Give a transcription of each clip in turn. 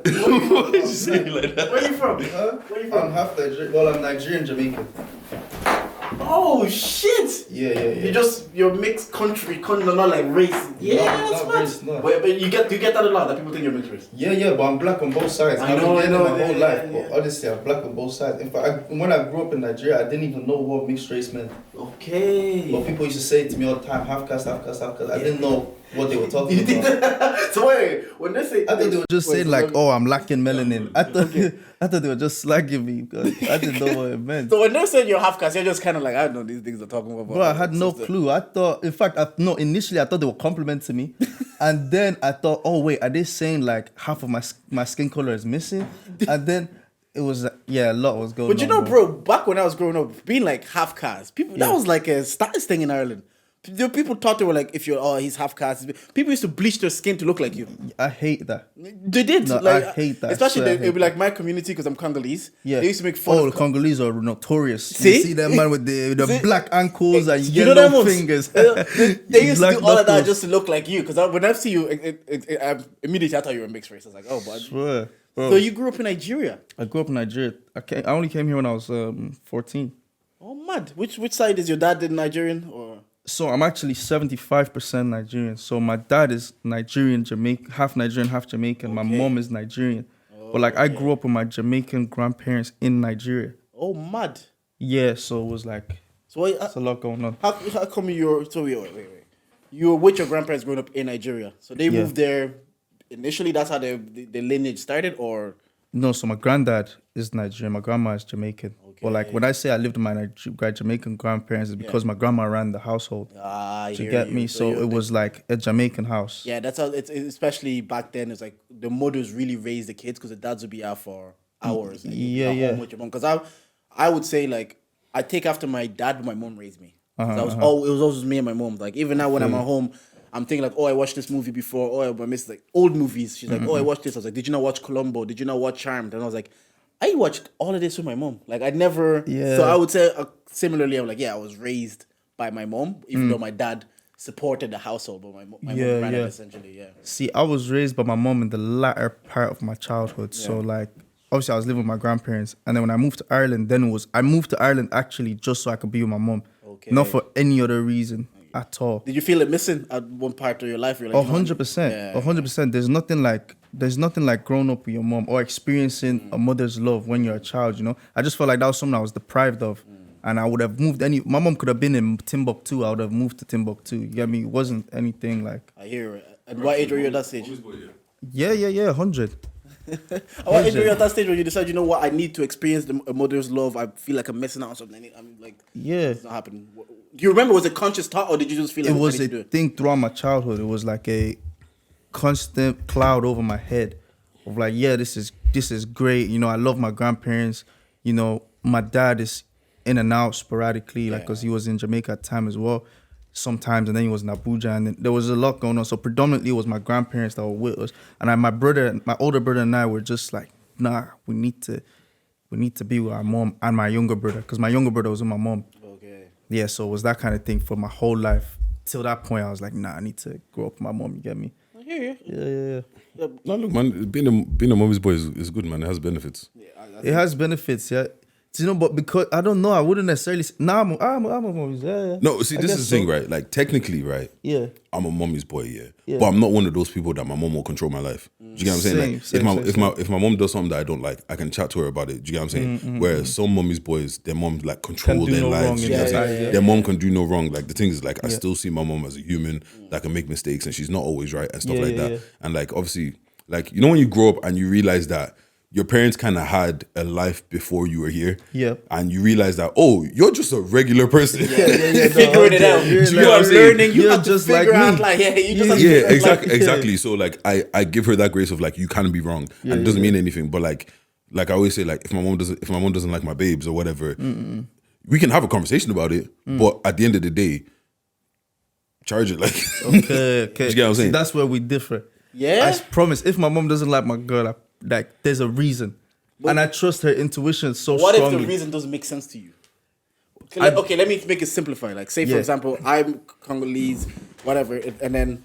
Why did you say it like that? Where are you from? Where you from? I'm half Nigerian. Well, I'm Nigerian Jamaican. Oh shit! Yeah. You're mixed country, not like race. Yeah, that's mad. Race, no. But you get that a lot that people think you're mixed race. Yeah, but I'm black on both sides. I know. My whole life, but honestly, I'm black on both sides. In fact, when I grew up in Nigeria, I didn't even know what mixed race meant. Okay. But people used to say it to me all the time, half caste. I didn't know what they were talking about. So wait, when they say, I thought they were just saying like, "Oh, I'm lacking melanin." I thought they were just slagging me because I didn't know what it meant. So when they said you're half caste, you're just kind of like, I don't know these things are talking about. Bro, I had no clue. I thought, in fact, initially I thought they were complimenting me, and then I thought, oh wait, are they saying like half of my skin color is missing? And then it was a lot was going on. But you know, bro, back when I was growing up, being like half caste, that was like a status thing in Ireland. People thought they were like, if you're, he's half caste. People used to bleach their skin to look like you. I hate that. They did. No, like, I hate that. Especially, it'd be like my community because I'm Congolese. Yeah. They used to make fun of the Congolese are notorious. See? You see them man with the black ankles and you know yellow fingers. They used to do all of that knuckles. just to look like you. Because when I see you, immediately I thought you were a mixed race. I was like, oh, but. Swear. Bro. So you grew up in Nigeria? I grew up in Nigeria. I only came here when I was 14. Oh, mad. Which side is your dad Nigerian or? So I'm actually 75% Nigerian. So my dad is Nigerian, half Nigerian, half Jamaican. My mom is Nigerian. But like I grew up with my Jamaican grandparents in Nigeria. Oh, mad. Yeah, so it was like, it's a lot going on. How come wait. You were with your grandparents growing up in Nigeria. So they moved there initially, that's how the lineage started, or? No, so my granddad is Nigerian, my grandma is Jamaican. Okay. But like when I say I lived with my Jamaican grandparents, it's because my grandma ran the household. You get me? So it was like a Jamaican house. Yeah, that's how it's, especially back then. It's like the mothers really raised the kids because the dads would be out for hours. Home with your mom. Because I would say like I take after my dad, but my mom raised me. It was always me and my mom. Like even now when I'm at home, I'm thinking like, I watched this movie before. I missed like old movies. She's like, I watched this. I was like, did you not watch Columbo? Did you not watch Charmed? And I was like, I watched all of this with my mom. Like I never. Yeah. So I would say similarly, I'm like, I was raised by my mom, even though my dad supported the household, but my mom ran it essentially. Yeah. See, I was raised by my mom in the latter part of my childhood. So like, obviously, I was living with my grandparents, and then when I moved to Ireland, I moved to Ireland actually just so I could be with my mom, not for any other reason. At all. Did you feel it missing at one part of your life? You're like, 100%. 100%. There's nothing like growing up with your mom or experiencing a mother's love when you're a child, you know? I just felt like that was something I was deprived of. And I would have moved my mom could have been in Timbuktu. I would have moved to Timbuktu. You get me? It wasn't anything like. I hear it. And what age were you at that stage? Yeah, 100. What age were you at that stage when you decide, you know what, I need to experience a mother's love. I feel like I'm missing out on something. I'm like, it's not happening. Do you remember, was it conscious thought or did you just feel like it was a thing throughout my childhood? It was like a constant cloud over my head of like, this is great. You know, I love my grandparents. You know, my dad is in and out sporadically, like because he was in Jamaica at the time as well. Sometimes, and then he was in Abuja, and then there was a lot going on. So predominantly, it was my grandparents that were with us, and my older brother, and I were just like, nah, we need to be with our mom and my younger brother, because my younger brother was with my mom. Okay. Yeah, so it was that kind of thing for my whole life. Till that point, I was like, nah, I need to grow up with my mom. You get me? I hear you. Yeah. No, look, man, being a mommy's boy is good, man. It has benefits. Yeah, it has benefits, yeah. You know, but because I don't know, I wouldn't necessarily say, I'm a mommy's. Yeah. No, see, this is the thing, right? Like technically, right? Yeah. I'm a mommy's boy, yeah. But I'm not one of those people that my mom will control my life. Do you get what I'm saying? Like, if my mom does something that I don't like, I can chat to her about it. Do you get what I'm saying? Whereas some mommy's boys, their mom like control their lives. You know what I'm saying? Their mom can do no wrong. Like the thing is, like I still see my mom as a human that can make mistakes and she's not always right and stuff like that. And like obviously, like you know when you grow up and you realize that your parents kind of had a life before you were here. Yeah. And you realize that, you're just a regular person. Figuring it out. You are learning. You have to figure out, like, exactly. So, like, I give her that grace of, like, you can be wrong. And it doesn't mean anything. But, like I always say, like, if my mom doesn't like my babes or whatever, we can have a conversation about it. But at the end of the day, charge it. Like, okay. You get what I'm saying? That's where we differ. Yeah. I promise, if my mom doesn't like my girl, like there's a reason, and I trust her intuition so strongly. What if the reason doesn't make sense to you? Okay, let me make it simplify. Like, say for example, I'm Congolese, whatever, and then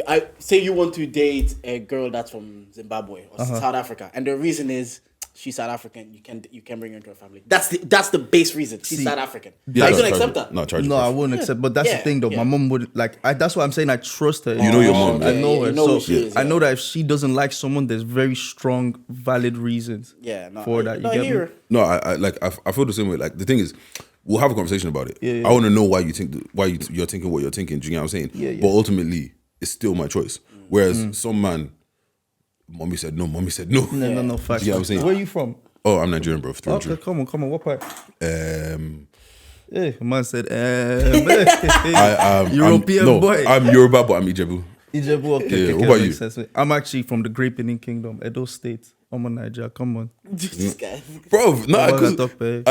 I say you want to date a girl that's from Zimbabwe or South Africa, and the reason is she's South African. You can bring her into her family. That's the base reason. She's South African. Yeah, Are you gonna accept that? No, I wouldn't accept. But that's the thing, though. My mom would like. That's why I'm saying I trust her. You know your mom. I know her. You know so I know that if she doesn't like someone, there's very strong, valid reasons. For that. You get me? No, I feel the same way. Like the thing is, we'll have a conversation about it. I want to know why you think you're thinking what you're thinking. Do you know what I'm saying? But ultimately, it's still my choice. Whereas some man, mommy said no. No, facts. Do you know what I'm saying? Where are you from? Oh, I'm Nigerian, bro. Okay, come on. What part? Hey, man said, European boy. I'm Yoruba, but I'm Ijebu. Ijebu, okay. What about you? Sense. I'm actually from the Great Benin Kingdom, Edo State. I'm a Niger. Come on, This guy, bro. I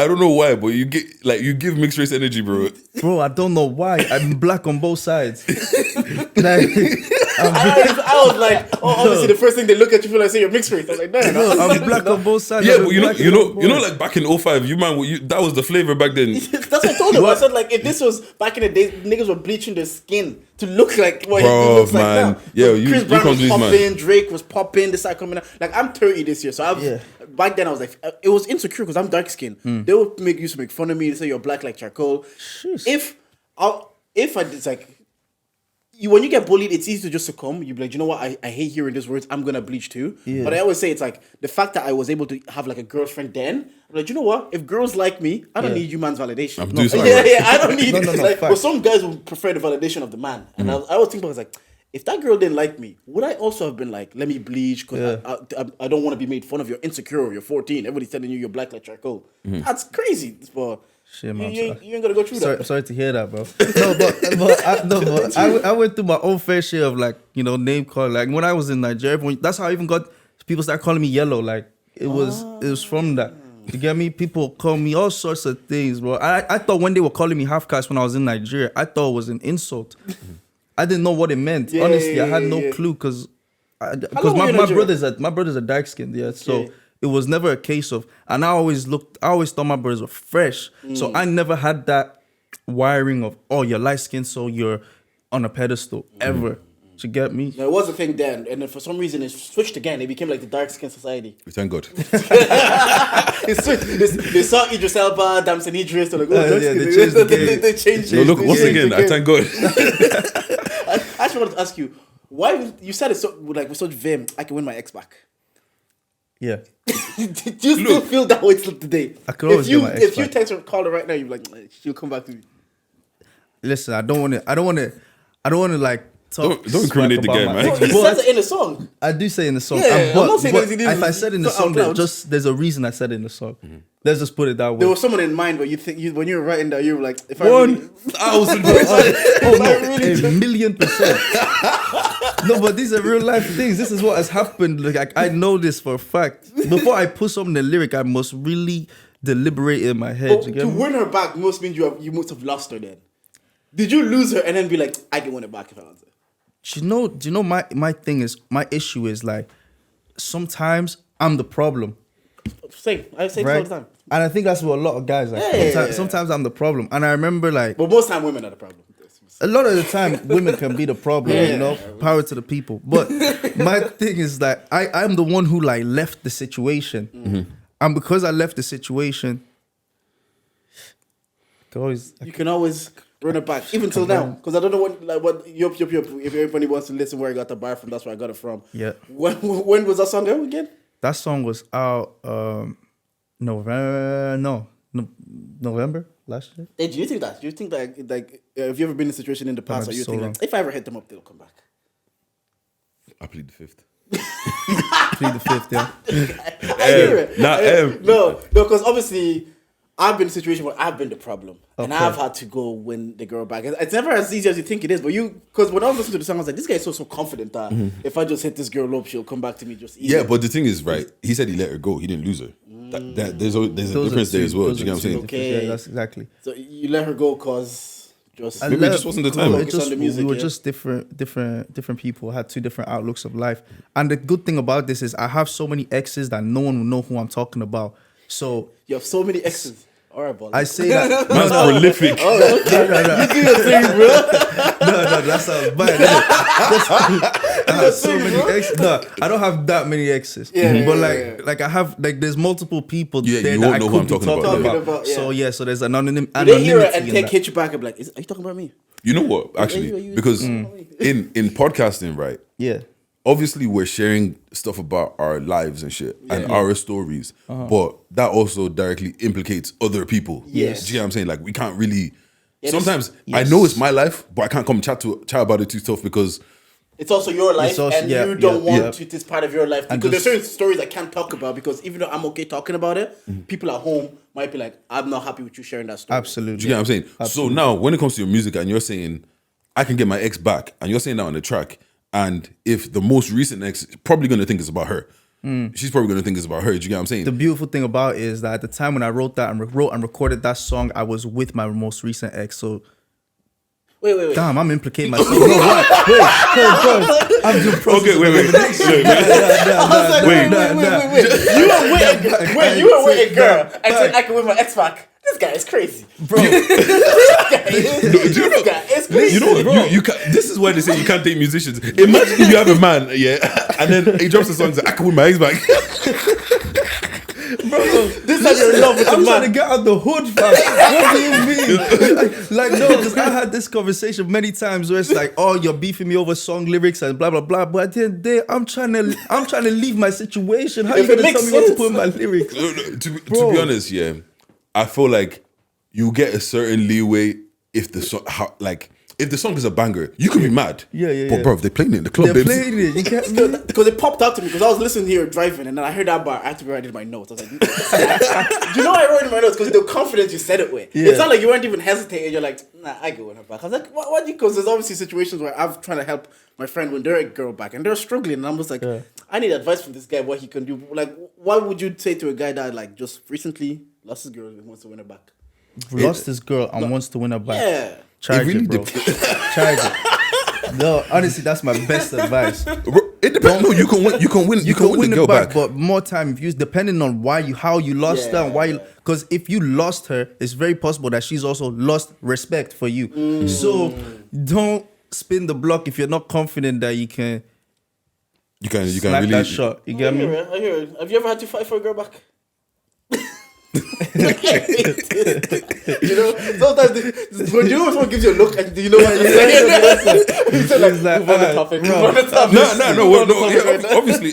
don't know why, but you give mixed race energy, bro. Bro, I don't know why. I'm black on both sides. I was like, obviously the first thing they look at you feel like say you're mixed race. I was like, no, I'm black on both sides. Yeah, but you know, like back in 05, that was the flavor back then. That's what I told him. I said like, if this was back in the days, niggas were bleaching their skin to look like what bro, he looks man. like now. Yeah, Chris Brown was popping, man. Drake was popping, this side coming out. Like I'm 30 this year, so back then I was like, it was insecure because I'm dark skinned. They would used to make fun of me. They say you're black like charcoal. Jeez. If I it's like. When you get bullied, it's easy to just succumb. You be like, you know what? I hate hearing these words. I'm gonna bleach too. Yeah. But I always say it's like the fact that I was able to have like a girlfriend then. I'm like, you know what? If girls like me, I don't need you man's validation. I'm doing something right. I don't need it. Like, but some guys would prefer the validation of the man. And I always think about it, like, if that girl didn't like me, would I also have been like, let me bleach because I don't want to be made fun of. You're insecure. You're 14. Everybody's telling you you're black like charcoal. That's crazy. But shit, man, you ain't gonna go through that. Sorry to hear that, bro. I went through my own fair share of like, name calling. Like when I was in Nigeria, that's how I even got people start calling me Yellow. Like it was from that. You get me? People call me all sorts of things, bro. I thought when they were calling me half caste when I was in Nigeria, I thought it was an insult. I didn't know what it meant. Honestly, I had no clue because my brothers are dark skinned. So. It was never a case of, and I always thought my brothers were fresh. So I never had that wiring of, you're light skinned, so you're on a pedestal ever. To get me? No, it was a thing then, and then for some reason it switched again. It became like the dark skin society. Thank God. It switched. They saw Idris Elba, Damson Idris. They're like, they changed. No, look, once again, I thank God. I actually wanted to ask you, why you said it so with such vim. I can win my ex back. Yeah. Do you still feel that way till today? I could always get my ex If you text her, call her right now, you're like, she'll come back to me. Listen, I don't want to like talk. Don't incriminate the guy, man. He says it in the song. I do say in the song. Yeah, but, I'm not saying anything. if I said in the song, there's a reason I said it in the song. Let's just put it that way. There was someone in mind, but when you were writing that, you were like, if 1,000%. A million percent. No, but these are real life things. This is what has happened. Like I know this for a fact. Before I put something in the lyric, I must really deliberate in my head. To win her back must mean you must have lost her then. Did you lose her and then be like, I can win it back if I want to? Do you know my thing is, my issue is like, sometimes I'm the problem. Same. I say it all the time. And I think that's what a lot of guys like. Sometimes I'm the problem. And I remember like... But most time women are the problem. A lot of the time, women can be the problem, Power to the people. But my thing is that I'm the one who like left the situation. And because I left the situation... You can always run it back, even till now. Because I don't know what yup. If everybody wants to listen where I got the bar from, that's where I got it from. Yeah. When was that song out again? That song was out November last year. Hey, do you think that have you ever been in a situation in the past where you think like, if I ever hit them up, they'll come back? I plead the fifth. Plead the fifth, yeah. I hear it. No, because obviously I've been in a situation where I've been the problem. And I've had to go win the girl back. It's never as easy as you think it is. But because when I was listening to the song, I was like, this guy is so confident that if I just hit this girl up, she'll come back to me just easy. Yeah, but the thing is, right, he said he let her go. He didn't lose her. There's a difference there as well. Do you get what I'm saying? Okay. Yeah, that's exactly. So you let her go because maybe it just wasn't the time. We were just different people, had two different outlooks of life. And the good thing about this is I have so many exes that no one will know who I'm talking about. So you have so many exes. All right, boy. I say that. Man's prolific. No. You do your thing, bro. No, that sounds bad. I have so many exes. No, I don't have that many exes. But like I have like there's multiple people there you that won't I know who could I'm be talking talking about. about. So there's anonymity. They hear it and hit you back and be like, "Are you talking about me?" You know what? Actually, because in podcasting, right? Yeah. Obviously, we're sharing stuff about our lives and shit and our stories, but that also directly implicates other people. Yes. Do you know what I'm saying? Like, we can't really. Sometimes I know it's my life, but I can't come chat about it too tough because it's also your life, and you don't want it. It's part of your life because there's certain stories I can't talk about because even though I'm okay talking about it, people at home might be like, "I'm not happy with you sharing that story." Absolutely. Do you know what I'm saying? Absolutely. So now, when it comes to your music, and you're saying, "I can get my ex back," and you're saying that on the track. And if the most recent ex is probably going to think it's about her, she's probably going to think it's about her. Do you get what I'm saying? The beautiful thing about it is that at the time when I wrote that and recorded that song, I was with my most recent ex. So wait. Damn, I'm implicating myself. No, what? Wait, I'm just processing. Okay, wait. You were with a girl and said I can win my ex back. This guy is crazy, bro. This guy is crazy. You know what? You can't, this is why they say you can't date musicians. Imagine if you have a man, and then he drops a song and says, "I can win my ex back." Bro, this is you're in love with I'm the trying man. to get out the hood, fam. What do you mean? Like no, because I had this conversation many times where it's like, oh, you're beefing me over song lyrics and blah blah blah. But at the end of the day, I'm trying to leave my situation. How are you gonna tell me what to put in my lyrics? To be honest, I feel like you get a certain leeway if the song, if the song is a banger, you can be mad. But bro, if they're playing it in the club, they're playing it. You can't because it popped out to me because I was listening here driving and then I heard that bar. I had to be writing my notes. I was like, do you know why I wrote in my notes? Because the confidence you said it with. It's not like you weren't even hesitating. You're like, nah, I go with her back. I was like, what? Because there's obviously situations where I'm trying to help my friend when they're a girl back and they're struggling, and I'm just like, I need advice from this guy what he can do. Like, what would you say to a guy that like just recently lost his girl and wants to win her back? Lost his girl and wants to win her back. Yeah. Charge it, bro. Charge it. No, honestly, that's my best advice. It depends. No, you can win. You can win the girl back. But more time, if you depending on how you lost her, and why because if you lost her, it's very possible that she's also lost respect for you. So don't spin the block if you're not confident that you can. You can slap really that shot. You get me? I hear it. Have you ever had to fight for a girl back? You know, sometimes when someone gives you a look and you know what you're saying. It's like, move on the topic. No.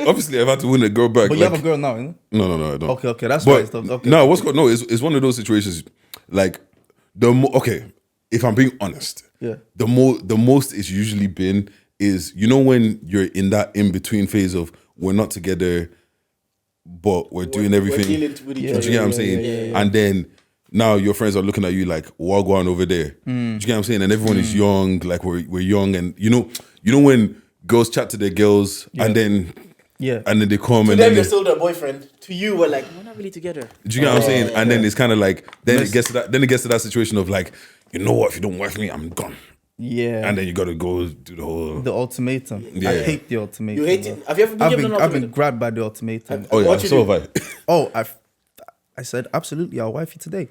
Obviously, I've had to win a girl back. But you have a girl now, isn't it? No, I don't. Okay, that's why it's okay. No, it's one of those situations. Like if I'm being honest, the most it's usually been is when you're in that in between phase of we're not together, but we're doing everything. We're dealing with each other. Do you get what I'm saying? Yeah. And then now your friends are looking at you like, what going over there? Do you get what I'm saying? And everyone is young, like we're young, and you know when girls chat to their girls and then they come to and them then you're still their boyfriend. To you, we're like, we're not really together. Do you get what I'm saying? And then it's kind of like it gets to that situation of like, you know what? If you don't wife me, I'm gone. Yeah. And then you got to go do the ultimatum. Yeah. I hate the ultimatum. You hate it? Have you ever been given an ultimatum? I've been grabbed by the ultimatum. Oh yeah, so have I. Oh, I said absolutely. I'll wife you today.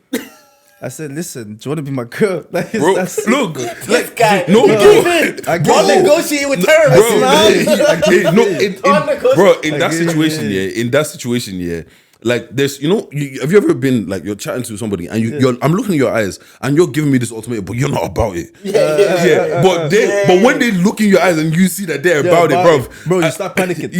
I said, listen, do you want to be my girl? Like, bro, look, this guy. No, I don't negotiate with terms, in that situation, like there's, have you ever been like you're chatting to somebody and I'm looking in your eyes and you're giving me this ultimatum, but you're not about it. But when they look in your eyes and you see that they're about it, bro, you start panicking.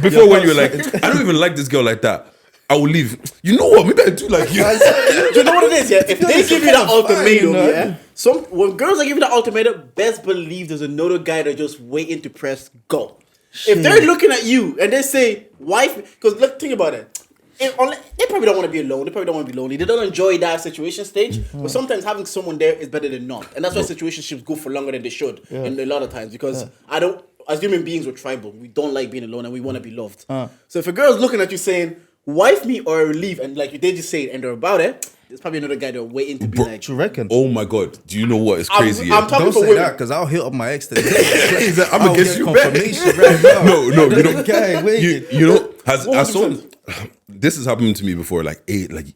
Before when you're like, I don't even like this girl like that, I will leave. You know what? Maybe I do like you. Do you know what it is? If they give you that ultimatum, when girls are giving that ultimatum, best believe there's another guy that just waiting to press go. If they're looking at you and they say, wife, because look, think about it. They probably don't want to be alone. They probably don't want to be lonely. They don't enjoy that situation stage. But sometimes having someone there is better than not. And that's why situationships go for longer than they should. And a lot of times. Because as human beings, we're tribal. We don't like being alone and we want to be loved. So if a girl's looking at you saying, wife me or leave, and like you did just say it and they're about it, there's probably another guy they're waiting to be like. Do you reckon? Oh my God. Do you know what is crazy? I'm talking don't for say women. that because I'll hit up my ex today. I'm against you. Confirmation right now. No, you know. Guy, wait. You know. This has happened to me before, like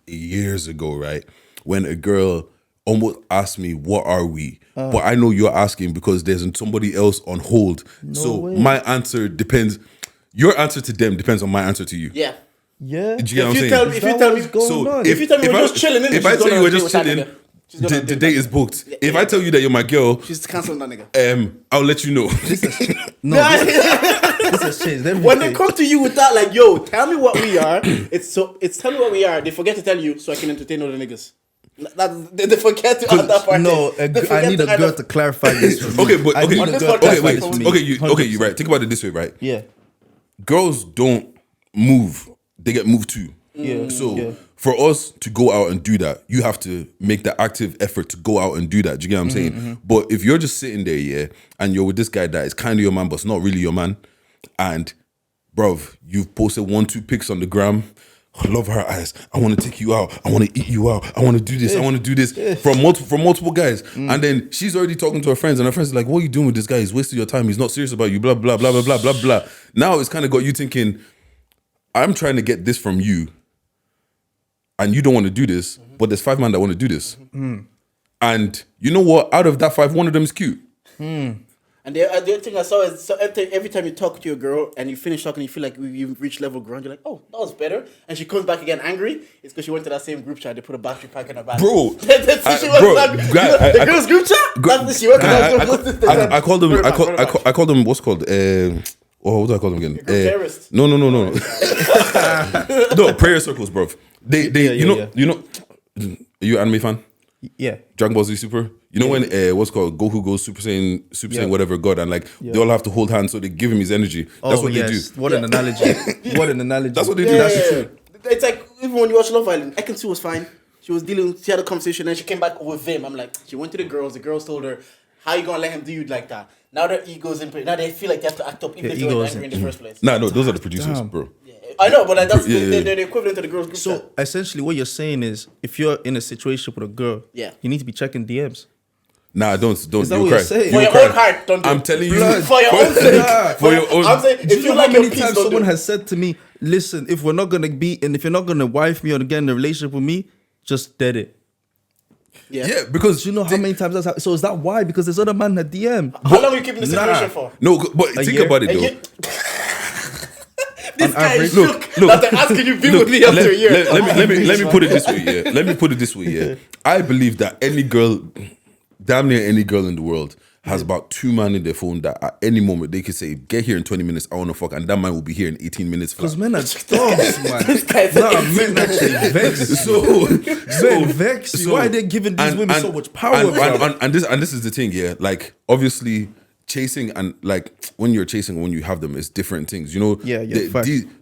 years ago, right? When a girl almost asked me, "What are we?" But I know you're asking because there's somebody else on hold. My answer depends. Your answer to them depends on my answer to you. Yeah. Yeah. Do you get what I'm saying? If you tell me we're just chilling, if I tell you we're just chilling, the date is booked. If I tell you that you're my girl, she's canceling that nigga. I'll let you know. This has changed everything. When they come to you with that, like, yo, tell me what we are. It's tell me what we are. They forget to tell you so I can entertain other niggas. They forget to add that part. No, I need a girl to clarify this for me. Okay, but okay, you're right. Think about it this way, right? Yeah. Girls don't move; they get moved too. Yeah. So for us to go out and do that, you have to make the active effort to go out and do that. Do you get what I'm saying? Mm-hmm. But if you're just sitting there, and you're with this guy that is kind of your man, but it's not really your man, and bruv, you've posted 1-2 pics on the gram. I love her eyes. I want to take you out. I want to eat you out. I want to do this. I want to do this from multiple guys. And then she's already talking to her friends, and her friends are like, "What are you doing with this guy? He's wasting your time. He's not serious about you." Blah blah blah blah blah blah blah. Now it's kind of got you thinking, I'm trying to get this from you, and you don't want to do this, but there's 5 men that want to do this. And you know what? Out of that 5, one of them is cute. And the other thing I saw is every time you talk to your girl and you finish talking, you feel like you've reached level ground. You're like, oh, that was better. And she comes back again angry. It's because she went to that same group chat. They put a battery pack in her bag. Bro, the girl's group chat. That's she went to that. I called them. I called them. What's called? What do I call them again? Terrorist. No. No, prayer circles, bro. You know. Are you an anime fan? Yeah. Dragon Ball Z Super. You know when what's called Goku goes Super Saiyan whatever God, and like they all have to hold hands so they give him his energy. That's what they do. What an analogy. What an analogy. That's what they do. That's true. It's like even when you watch Love Island, Ekin Su was fine. She had a conversation and she came back with him. I'm like, she went to the girls told her, how you gonna let him do you like that? Now their egos in play. Now they feel like they have to act up even if they were angry in the first place. No, those are the producers, bro. I know, but that's they're the equivalent to the girls group chat. So essentially what you're saying is if you're in a situation with a girl, you need to be checking DMs. Nah, don't. Is that what you're saying? For your own heart, don't do it. I'm telling you. For your own sake. For your own. I'm saying, if you like how many your peace, times don't someone do it. has said to me, listen, if we're not gonna be and if you're not gonna wife me or get in a relationship with me, just dead it. Yeah, because do you know how many times that's happened? So is that why? Because there's other man that DM. How long are you keeping the situation for? No, but think about it though. This guy is look, shook that they're asking you to be with me after a year. Let me put it this way, yeah. Let me put it this way, yeah. I believe that any girl, damn near any girl in the world, has about 2 men in their phone that at any moment they could say, "Get here in 20 minutes, I want to fuck," and that man will be here in 18 minutes. Because men are dogs, man. Men actually vex. Men vex you. Why are they giving these women so much power? And this is the thing, yeah. Like obviously, chasing and like when you're chasing, when you have them, it's different things. You know,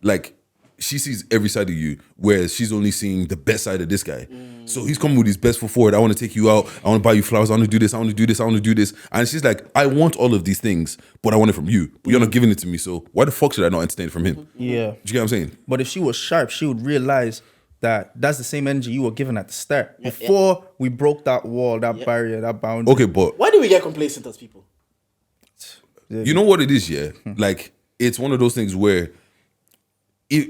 like she sees every side of you, whereas she's only seeing the best side of this guy. So he's coming with his best foot forward. I want to take you out. I want to buy you flowers. I want to do this. I want to do this. I want to do this. And she's like, I want all of these things, but I want it from you. But you're not giving it to me. So why the fuck should I not entertain it from him? Yeah. Do you get what I'm saying? But if she was sharp, she would realize that that's the same energy you were given at the start. Before we broke that wall, that barrier, that boundary. Okay, but why do we get complacent as people? You know what it is, yeah? Like, it's one of those things where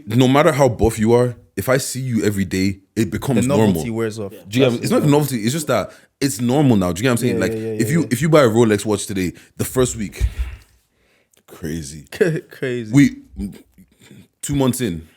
no matter how buff you are, if I see you every day, it becomes normal. The novelty wears off. It's not novelty. It's just that it's normal now. Do you get what I'm saying? If you buy a Rolex watch today, the first week, crazy. Crazy. 2 months in,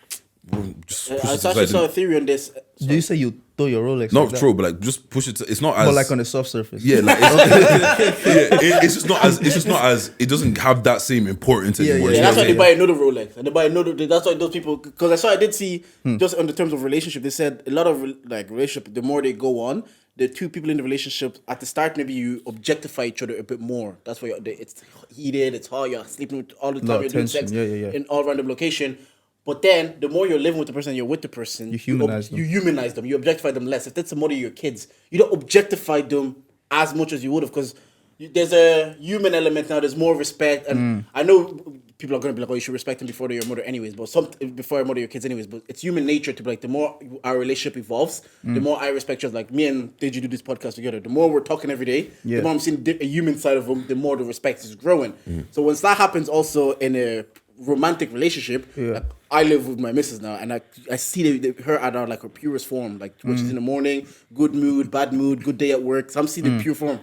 I actually saw a theory on this. Do you say you throw your Rolex? Not true, but like just push it. It's not as. But like on a soft surface. Yeah, like it's just not as. It's just not as. It doesn't have that same importance anymore. Yeah, that's why they buy another Rolex, and they buy another. That's why those people. Because I did see just on the terms of relationship, they said a lot of like relationship. The more they go on, the two people in the relationship at the start, maybe you objectify each other a bit more. That's why it's heated. It's hot. You're sleeping with all the time. You're doing sex in all random location. But then, the more you're living with the person, you're with the person. You humanize them. You humanize them. You objectify them less. If that's the mother of your kids, you don't objectify them as much as you would have, because there's a human element now. There's more respect, and I know people are going to be like, "Oh, you should respect them before they're your mother, anyways." But before your mother, your kids, anyways. But it's human nature to be like, the more our relationship evolves, the more I respect you. Like me and Deji do this podcast together. The more we're talking every day, the more I'm seeing a human side of them. The more the respect is growing. So once that happens, also in a romantic relationship. Like, I live with my missus now, and I see her at her like her purest form, like when she's in the morning, good mood, bad mood, good day at work. So I'm seeing the pure form.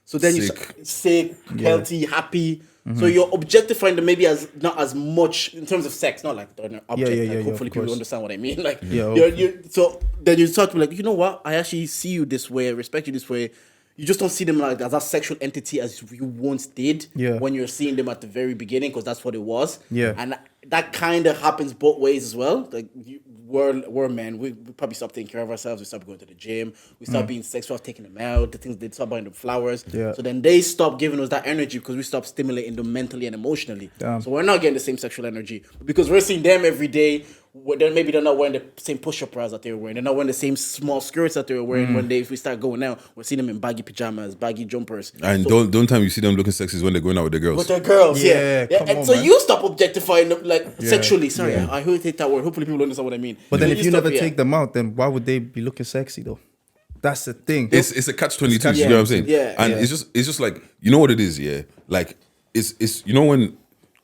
So then you sick, healthy, happy. So you're objectifying them maybe as not as much in terms of sex, not like an object. Like, hopefully people understand what I mean. Like so then you start to be like, you know what? I actually see you this way, I respect you this way. You just don't see them like as a sexual entity as you once did when you're seeing them at the very beginning, because that's what it was. And that kind of happens both ways as well. Like we're men, we probably stop taking care of ourselves. We stop going to the gym. We stop being sexual, taking them out. The things they stop buying them flowers. So then they stop giving us that energy because we stop stimulating them mentally and emotionally. So we're not getting the same sexual energy because we're seeing them every day. Maybe they're not wearing the same push-up bras that they were wearing. They're not wearing the same small skirts that they were wearing when we start going out. We're seeing them in baggy pajamas, baggy jumpers. And so, don't time you see them looking sexy is when they're going out with their girls. With their girls, Come and on, so man. you stop objectifying them like sexually. Sorry, I hate that word. Hopefully people understand what I mean. But then if you never take them out, then why would they be looking sexy though? That's the thing. It's a catch-22. You know what I'm saying? And it's just like, you know what it is, Like it's you know when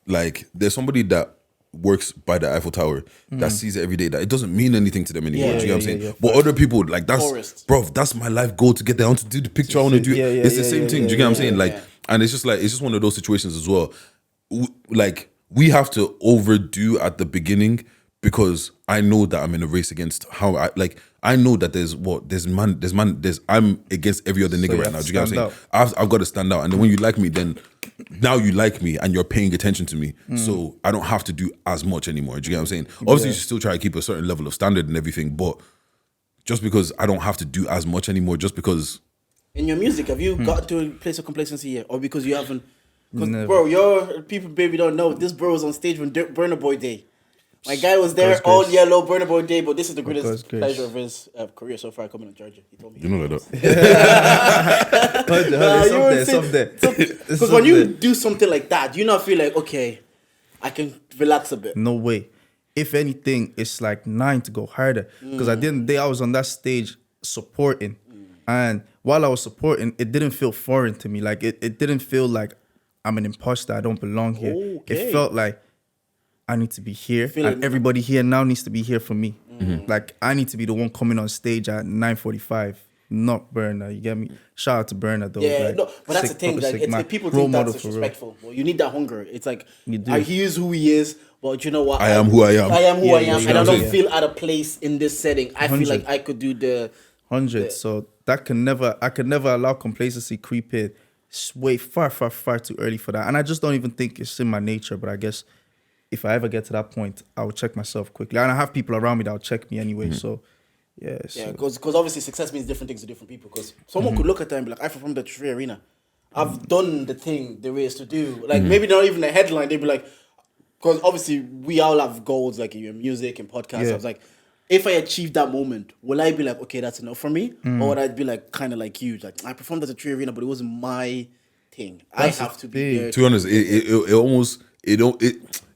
like there's somebody that works by the Eiffel Tower that sees it every day, that it doesn't mean anything to them anymore. Do you know what I'm saying? But other people, like that's my life goal to get there. I want to do the picture. I want to do it. It's the same thing. Do you get what I'm saying? Like, and it's just one of those situations as well. Like we have to overdo at the beginning because I know that I'm in a race against how I know that I'm against every other nigga right now. Do you get what I'm saying? I've got to stand out. And then when you like me, then now you like me and you're paying attention to me. So I don't have to do as much anymore. Do you get what I'm saying? Obviously, you should still try to keep a certain level of standard and everything, but just because I don't have to do as much anymore, just because. In your music, have you got to a place of complacency yet? Or because you haven't? Because, bro, your people maybe don't know, this bro was on stage when Burna Boy Day. My guy was there all yellow, Burna Boy Day, but this is the greatest pleasure of his career so far coming to Georgia. He told me. You know that. It's up there. Because when you do something like that, do you not feel like, okay, I can relax a bit? No way. If anything, it's like 9 to go harder. Because at the end of the day, I was on that stage supporting. And while I was supporting, it didn't feel foreign to me. Like, it didn't feel like I'm an imposter, I don't belong here. It felt like I need to be here, and everybody here now needs to be here for me. Like, I need to be the one coming on stage at 9:45, not Burna. You get me? Shout out to Burna though. Yeah, like, no, but that's the thing. Like, people think that's disrespectful. Well, you need that hunger. It's like he is who he is, but you know what? I am who I am. I am who I am, and I don't feel out of place in this setting. I feel like I could do the 100. So that I could never allow complacency creep in. It's way far too early for that, and I just don't even think it's in my nature. But I guess if I ever get to that point, I will check myself quickly. And I have people around me that will check me anyway. So, because obviously success means different things to different people. Because someone could look at them and be like, I performed at the Tree Arena. I've done the thing there is to do. Like, maybe not even a headline. They'd be like, because obviously we all have goals, like in your music and podcasts. I was like, if I achieve that moment, will I be like, okay, that's enough for me? Or would I be like, kind of like you? Like, I performed at the Tree Arena, but it wasn't my thing. I have to be there. To be honest, it almost,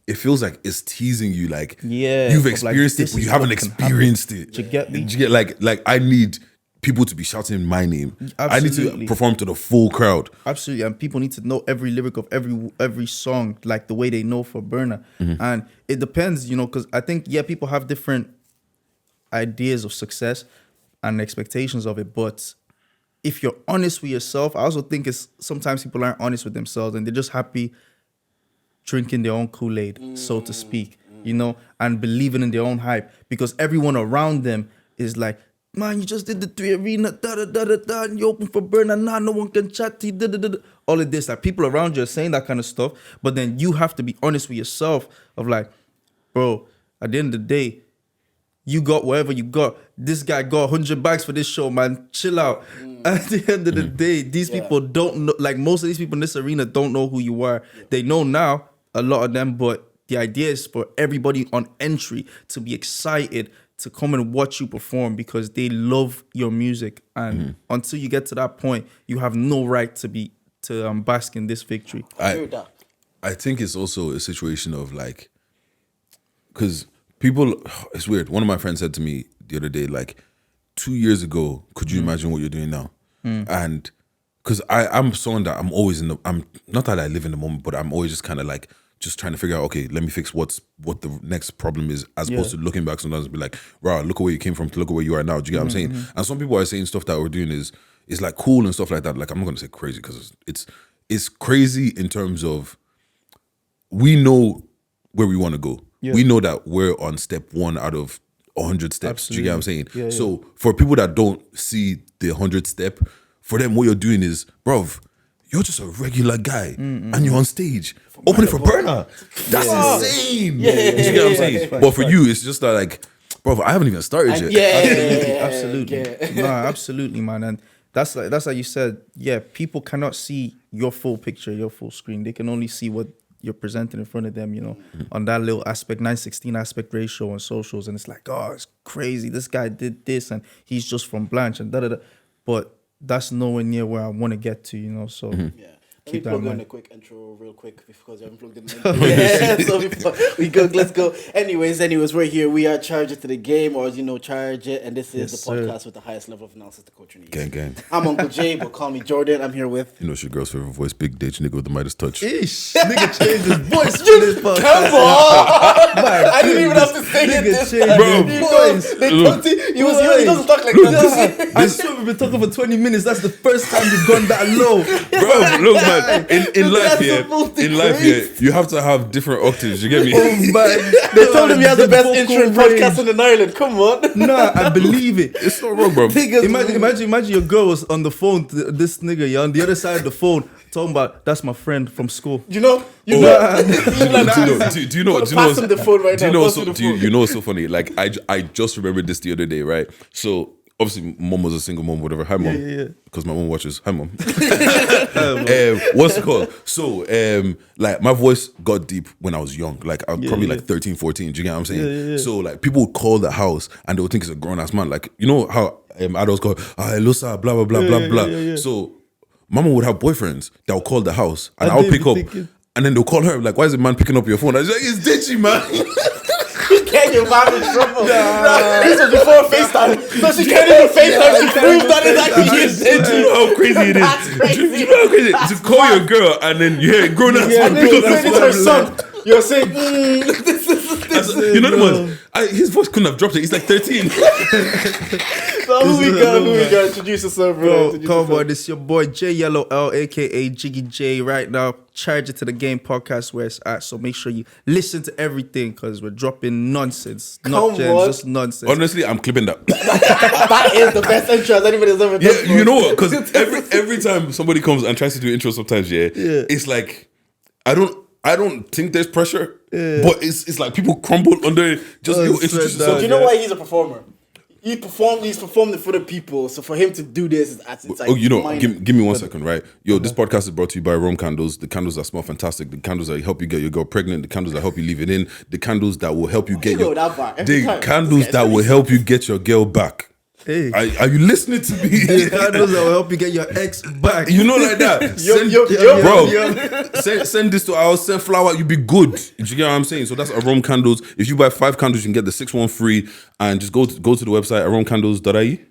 it feels like it's teasing you, like you've experienced it, but you haven't experienced it. Do you get me? Do you get like I need people to be shouting my name. Absolutely. I need to perform to the full crowd. Absolutely, and people need to know every lyric of every song, like the way they know for Burna. And it depends, because I think people have different ideas of success and expectations of it, but if you're honest with yourself, I also think it's sometimes people aren't honest with themselves and they're just happy drinking their own Kool-Aid, so to speak, and believing in their own hype because everyone around them is like, man, you just did the 3 Arena, and you open for Burna, no one can chat to you, all of this. Like, people around you are saying that kind of stuff, but then you have to be honest with yourself of like, bro, at the end of the day, you got whatever you got. This guy got 100 bags for this show, man. Chill out. At the end of the day, these people don't know, like most of these people in this arena don't know who you are. They know now, a lot of them, but the idea is for everybody on entry to be excited to come and watch you perform because they love your music. And until you get to that point, you have no right to bask in this victory. I think it's also a situation of like, because people, it's weird. One of my friends said to me the other day, like, 2 years ago, could you imagine what you're doing now? And because I'm someone that I'm always I'm not that I live in the moment, but I'm always just kind of like just trying to figure out, okay, let me fix what the next problem is, as opposed to looking back sometimes and be like, wow, look at where you came from to look at where you are now. Do you get what I'm saying? And some people are saying stuff that we're doing is like cool and stuff like that. Like, I'm not gonna say crazy because it's crazy in terms of we know where we want to go. Yeah. We know that we're on step 1 out of 100 steps. Absolutely. Do you get what I'm saying? Yeah, so for people that don't see the 100th step, for them, what you're doing is, bruv, you're just a regular guy and you're on stage opening for Burner. That's insane. Yeah. You get what I'm saying? But for you, it's just like, bro, I haven't even started yet. Absolutely. No, absolutely, man. And that's like you said, people cannot see your full picture, your full screen. They can only see what you're presenting in front of them, on that little aspect, 9:16 aspect ratio on socials. And it's like, oh, it's crazy. This guy did this and he's just from Blanche and da-da-da. But that's nowhere near where I want to get to, so... Let me plug in a quick intro real quick because I haven't plugged in. So before we go, let's go. Anyways, we're here. We are Charge It to the Game, or Charge It, and this is the podcast with the highest level of analysis the culture needs. Gang. I'm Uncle Jay, but call me Jordan. I'm here with... it's your girl's favorite voice, Big Ditch, nigga with the Midas touch. Ish, nigga changed his voice for this podcast. Come on! I didn't even have to say it. Bro, he doesn't talk like that. I swear we've been talking for 20 minutes. That's the first time you've gone that low. Bro, look, man. In life, you have to have different octaves. You get me? Oh man, they told him he has the best intro podcast in Ireland. Come on. Nah, I believe it. It's not wrong, bro. Imagine your girl was on the phone. This nigga, you're on the other side of the phone talking about that's my friend from school. Do you know what's so funny? Like I just remembered this the other day, right? So obviously, mom was a single mom, whatever. Hi, mom. Yeah. Because my mom watches. Hi, mom. What's it called? So, like, my voice got deep when I was young. Like, I was probably like 13, 14. Do you get what I'm saying? Yeah. So, like, people would call the house and they would think it's a grown-ass man. Like, you know how adults go, hello, sir, blah, blah, blah, blah, blah. Yeah. So, mama would have boyfriends that would call the house and I'll pick up. And then they'll call her, like, why is the man picking up your phone? I was like, it's ditchy, man. Get your mom in trouble. This was before FaceTime. So she can't even FaceTime to prove that it's actually his. Do you know how crazy it is? Do you know how crazy it is? To call your girl and then you hear grown ass man pick up it's her son. You're saying, this is. You know the ones? His voice couldn't have dropped it. He's like 13. So who we got? Introduce yourself, bro. Come on, this is your boy JYellowL, aka Jiggy J. Right now, Charge It to the Game podcast where it's at. So make sure you listen to everything because we're dropping nonsense, not gems, just nonsense. Honestly, I'm clipping that. That is the best intro anybody's ever done. Yeah, you know what? Because every time somebody comes and tries to do intro, sometimes it's like I don't think there's pressure, but it's like people crumble under just introduce yourself. Do you know why he's a performer? He's performed it for the people. So for him to do this, it's like give me 1 second, right? Yo, this podcast is brought to you by Rome Candles. The candles that smell fantastic. The candles that help you get your girl pregnant. The candles that help you leave it in. The candles that will help you get candles that will help you get your girl back. Hey. Are you listening to me? The candles that will help you get your ex back. You know, like that. Send this to our house, send flour, you be good. Do you get what I'm saying? So that's Arome Candles. If you buy 5 candles, you can get the 6th one free. And just go to the website, aromecandles.ie.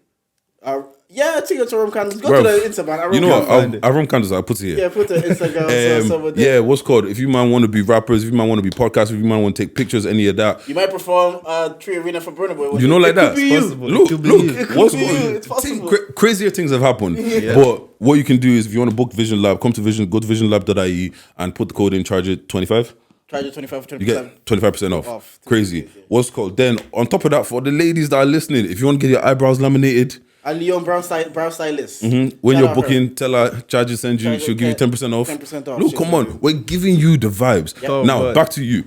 Yeah, I think it's Arome Candles. Go to the Instagram. You know what? Arome Candles, I'll put it here. Yeah, put the Instagram. Yeah, what's called? If you might want to be rappers, if you might want to be podcasters, if you might want to take pictures, any of that. You might perform Tree Arena for Burna Boy. You know, like that. Look. It's possible. Crazier things have happened. Yeah. But what you can do is if you want to book Vision Lab, go to visionlab.ie and put the code in, charge it 25. Charge it 25 for 20%. You get 25% off. Crazy. What's called? Then on top of that, for the ladies that are listening, if you want to get your eyebrows laminated, a Leon brow stylist. When you're booking, tell her Charge It send you. She'll give you 10% off. 10% off. Look, come on, we're giving you the vibes. Yep. Now back to you.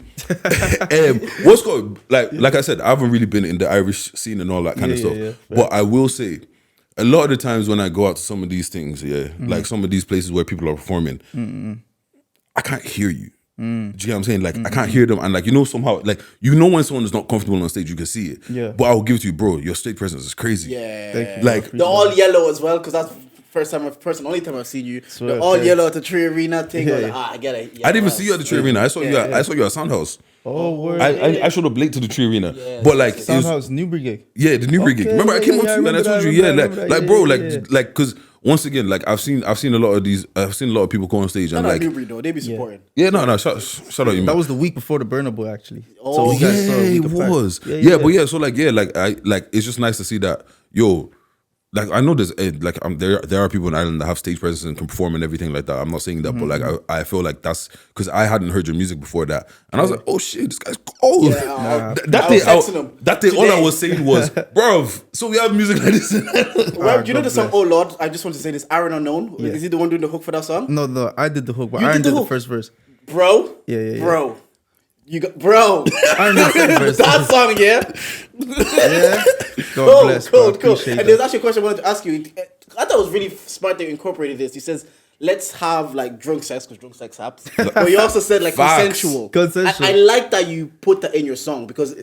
What's called? Like I said, I haven't really been in the Irish scene and all that kind of stuff. Yeah. But I will say, a lot of the times when I go out to some of these things, like some of these places where people are performing, I can't hear you. Do you get what I'm saying? Like I can't hear them, and like somehow, like when someone is not comfortable on stage, you can see it. Yeah. But I'll give it to you, bro. Your stage presence is crazy. Yeah. Like the all yellow as well, because that's only time I've seen you. The all yellow at the Tree Arena thing. I get it. I didn't even see you at the Tree Arena. I saw you. I saw you at Soundhouse. Oh, word. I showed up late to the Tree Arena, but like Soundhouse Newbury gig. Yeah, the Newbury gig. Remember, I came up to you and I told you, like bro, like because once again, like I've seen a lot of people go on stage and like they be supporting. Yeah, no, shut up, you. That was the week before the Burna Boy, actually. Oh, so it was. So like it's just nice to see that, yo. Like I know there's there are people in Ireland that have stage presence and can perform and everything like that. I'm not saying that, but like I feel like that's because I hadn't heard your music before that, and I was like, oh shit, this guy's cold. Yeah, that day, all I was saying was, bruv, so we have music like this. Well, do you know the song? Oh Lord, I just want to say this. Aaron Unknown, is he the one doing the hook for that song? No, I did the hook, but Aaron did the first verse. Bro, bro. You got, bro. That song, yeah. God bless, cool. And there's actually a question I wanted to ask you. I thought it was really smart that you incorporated this. He says, let's have like drunk sex because drunk sex happens. But you also said like consensual. I like that you put that in your song because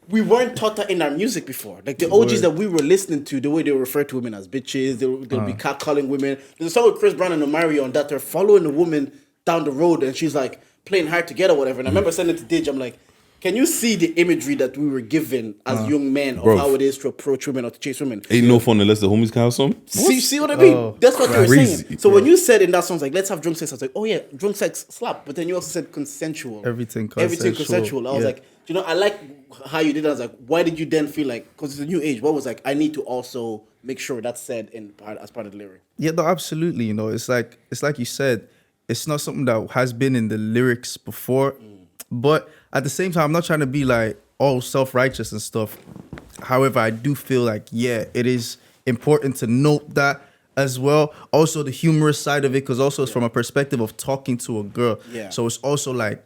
we weren't taught that in our music before. Like the OGs that we were listening to, the way they refer to women as bitches, they'll be catcalling women. There's a song with Chris Brown and Omarion on that they're following a woman down the road and she's like playing hard to get or whatever. And I remember sending it to Didge, I'm like, can you see the imagery that we were given as young men of how it is to approach women or to chase women? Ain't no fun unless the homies can have some. See what I mean? That's what you were saying. So when you said in that song, like, let's have drunk sex, I was like, oh yeah, drunk sex slap. But then you also said consensual. Everything consensual. I was like, you know, I like how you did that. I was like, why did you then feel like, because it's a new age, what was like, I need to also make sure that's said as part of the lyric? Yeah, no, absolutely. You know, it's like you said, it's not something that has been in the lyrics before, but at the same time, I'm not trying to be like all self-righteous and stuff. However, I do feel like, it is important to note that as well. Also, the humorous side of it, because also it's from a perspective of talking to a girl. Yeah. So it's also like,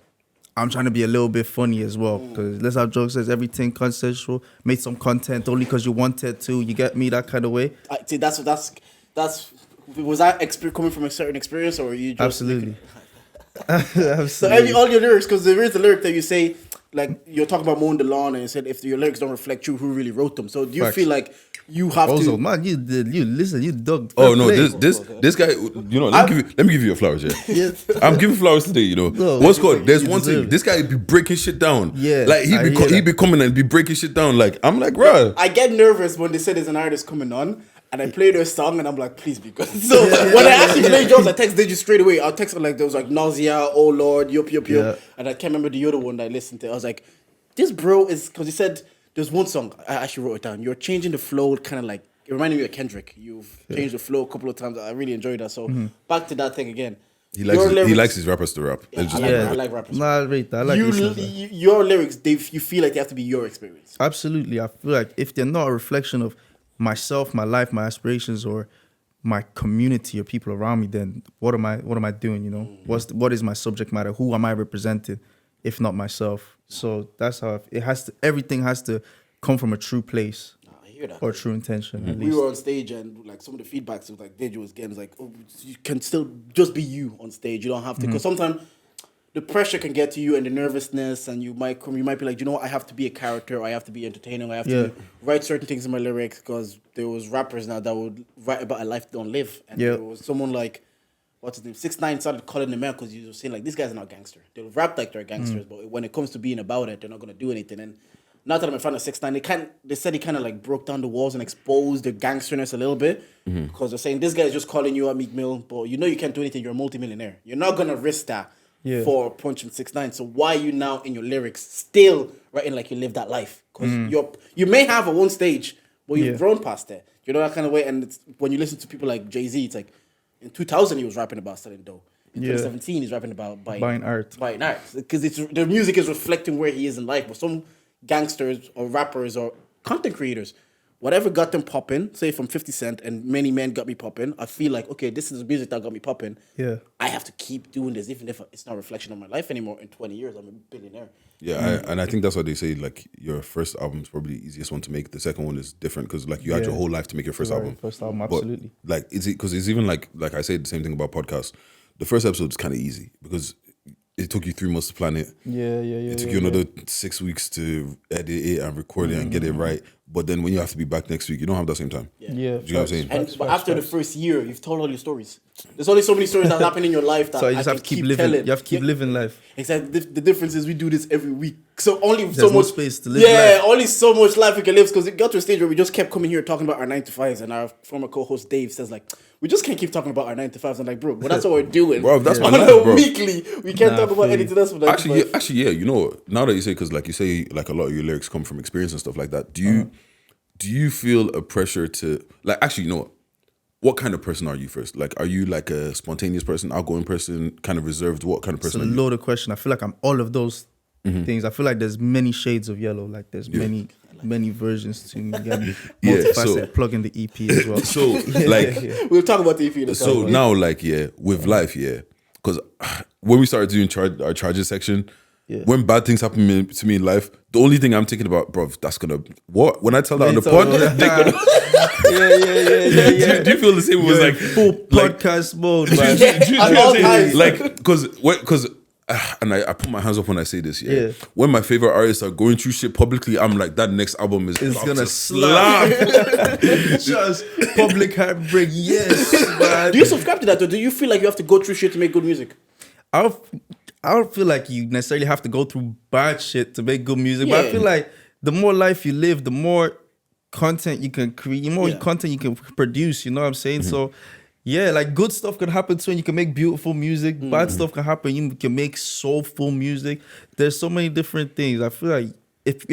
I'm trying to be a little bit funny as well. Because let's have jokes, says everything consensual, made some content only because you wanted to. You get me? That kind of way. See, that's was that coming from a certain experience, or were you just absolutely? Absolutely. So all your lyrics, because there is a lyric that you say, like you're talking about mowing the lawn, and you said if your lyrics don't reflect you, who really wrote them? So do you feel like you have to? Man, you dug. Oh no, this guy. You know, let me give you your flowers here. Yes. I'm giving flowers today. You know, what's called? There's one thing. This guy be breaking shit down. Yeah, like he be coming and be breaking shit down. Like I'm like, bro. I get nervous when they say there's an artist coming on. And I play their song and I'm like, please be good. So when I actually play Jones, I text Digi straight away. I'll text her like there was like nausea, oh Lord, yup. Yeah. And I can't remember the other one that I listened to. I was like, this bro is, because he said there's one song, I actually wrote it down. You're changing the flow, kind of like, it reminded me of Kendrick. You've changed the flow a couple of times. I really enjoyed that. So back to that thing again. He likes his rappers to rap. I like rappers. No, I rate that. I like your lyrics, you feel like they have to be your experience. Absolutely. I feel like if they're not a reflection of myself, my life, my aspirations, or my community or people around me, then what am I doing? You know, what is my subject matter? Who am I representing, if not myself? So that's how everything has to come from a true place. I hear that. Or true intention. At least. We were on stage and like some of the feedbacks was like Digi was getting like, oh, you can still just be you on stage. You don't have to, because sometimes the pressure can get to you and the nervousness, and you might be like, you know what, I have to be a character, or I have to be entertaining, I have to write certain things in my lyrics, because there was rappers now that would write about a life they don't live. And there was someone like, what's his name, 6ix9ine started calling them out because he was saying like, these guys are not gangster. They'll rap like they're gangsters, but when it comes to being about it, they're not going to do anything. And not that I'm in front of 6ix9ine, they said he kind of like broke down the walls and exposed the gangsterness a little bit, because they're saying, this guy's just calling you a Meek Mill, but you know you can't do anything, you're a multimillionaire. You're not going to risk that. For punching 6ix9ine. So why are you now in your lyrics still writing like you live that life? Because you may have a one stage, but you've grown past it. You know, that kind of way. And it's, when you listen to people like Jay-Z, it's like in 2000 he was rapping about selling dough. In 2017 he's rapping about buying art. Because the music is reflecting where he is in life. But some gangsters or rappers or content creators, whatever got them popping, say from 50 Cent and Many Men got me popping, I feel like, okay, this is the music that got me popping. Yeah. I have to keep doing this, even if it's not a reflection of my life anymore. In 20 years, I'm a billionaire. Yeah, and I think that's why they say, like, your first album is probably the easiest one to make. The second one is different because, like, you had your whole life to make your first album. First album, absolutely. But, like, because it's even like I say the same thing about podcasts. The first episode is kind of easy because it took you 3 months to plan it. It took you another 6 weeks to edit it and record it and get it right. But then when you have to be back next week, you don't have that same time. Yeah. Do you know what I'm saying? But after the first year, you've told all your stories. There's only so many stories that happen in your life that So you just have to keep living. telling. You have to keep living life. Exactly. The difference is we do this every week. So only There's so more much space to live life. only so much life we can live. Because it got to a stage where we just kept coming here talking about our 9 to 5s, and our former co-host Dave says like, we just can't keep talking about our 9 to 5s. I'm like, bro, but that's what we're doing. Bro, that's my on life, a bro. weekly. We can't talk about anything else. Actually, yeah. You know what? Now that you say, because like you say, like a lot of your lyrics come from experience and stuff like that. Do you feel a pressure to like? Actually, you know what kind of person are you first? Like, are you like a spontaneous person, outgoing person, kind of reserved? What kind of person? It's a loaded question. I feel like I'm all of those things. I feel like there's many shades of yellow. Like there's many versions to me. Multifaceted. Plug in the EP as well. So like, we'll talk about the EP in a second. So now, like, with life, because when we started doing our charges section. Yeah. When bad things happen to me in life, the only thing I'm thinking about, bro, that's gonna what? When I tell that on the pod, do you feel the same? It was like full podcast mode, man. At all times. Like, because and I put my hands up when I say this. Yeah. When my favorite artists are going through shit publicly, I'm like, that next album is gonna slap. Just public heartbreak. Yes, man. Do you subscribe to that, or do you feel like you have to go through shit to make good music? I don't feel like you necessarily have to go through bad shit to make good music, but I feel like the more life you live, the more content you can create, the more content you can produce, you know what I'm saying? So, like good stuff can happen too, and you can make beautiful music. Bad stuff can happen, you can make soulful music. There's so many different things. I feel like if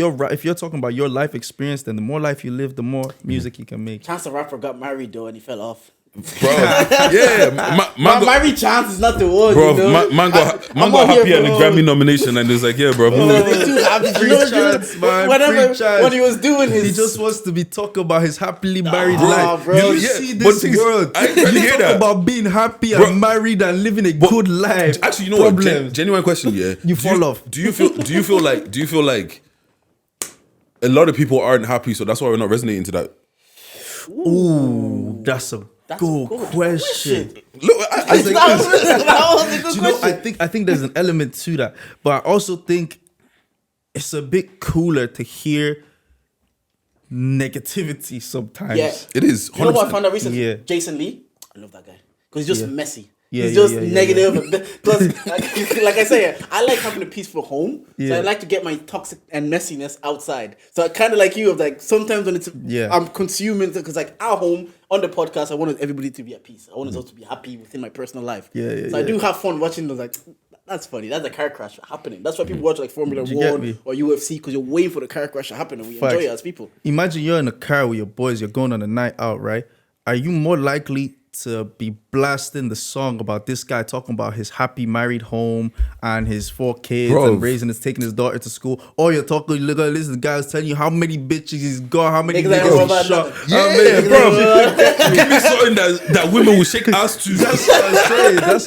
you're talking about your life experience, then the more life you live, the more music you can make. Chance the Rapper got married though, and he fell off. Bro, Marry Chance is not the one. Bro, you know? man got happy at the Grammy nomination, and it's like, yeah, bro. He's too happy. Free Chance, man. When he was doing his, he just wants to be talking about his happily married life. Bro. You see this world. I hear talk that about being happy and married and living a good life. Actually, you know what? Genuine question, yeah. You fall off. Do you feel like a lot of people aren't happy, so that's why we're not resonating to that? Ooh, that's a good question. Look, I think that was a good question. I think there's an element to that, but I also think it's a bit cooler to hear negativity sometimes. Yeah, it is. 100%. You know what I found out recently? Yeah. Jason Lee. I love that guy because he's just messy. Yeah, he's just negative. Plus, like I say, I like having a peaceful home. So I like to get my toxic and messiness outside. So I kind of like you, of like sometimes when it's I'm consuming, because like at home on the podcast, I wanted everybody to be at peace. I wanted us to be happy within my personal life. So I do have fun watching those. Like, that's funny. That's a car crash happening. That's why people watch like Formula 1 or UFC, because you're waiting for the car crash to happen, and we enjoy it as people. Imagine you're in a car with your boys. You're going on a night out, right? Are you more likely to be blasting the song about this guy talking about his happy married home and his 4 kids and taking his daughter to school, or you're talking, look at this, the guy's telling you how many bitches he's got, how many niggas he's shot. Bro, give me something that women will shake ass to. That's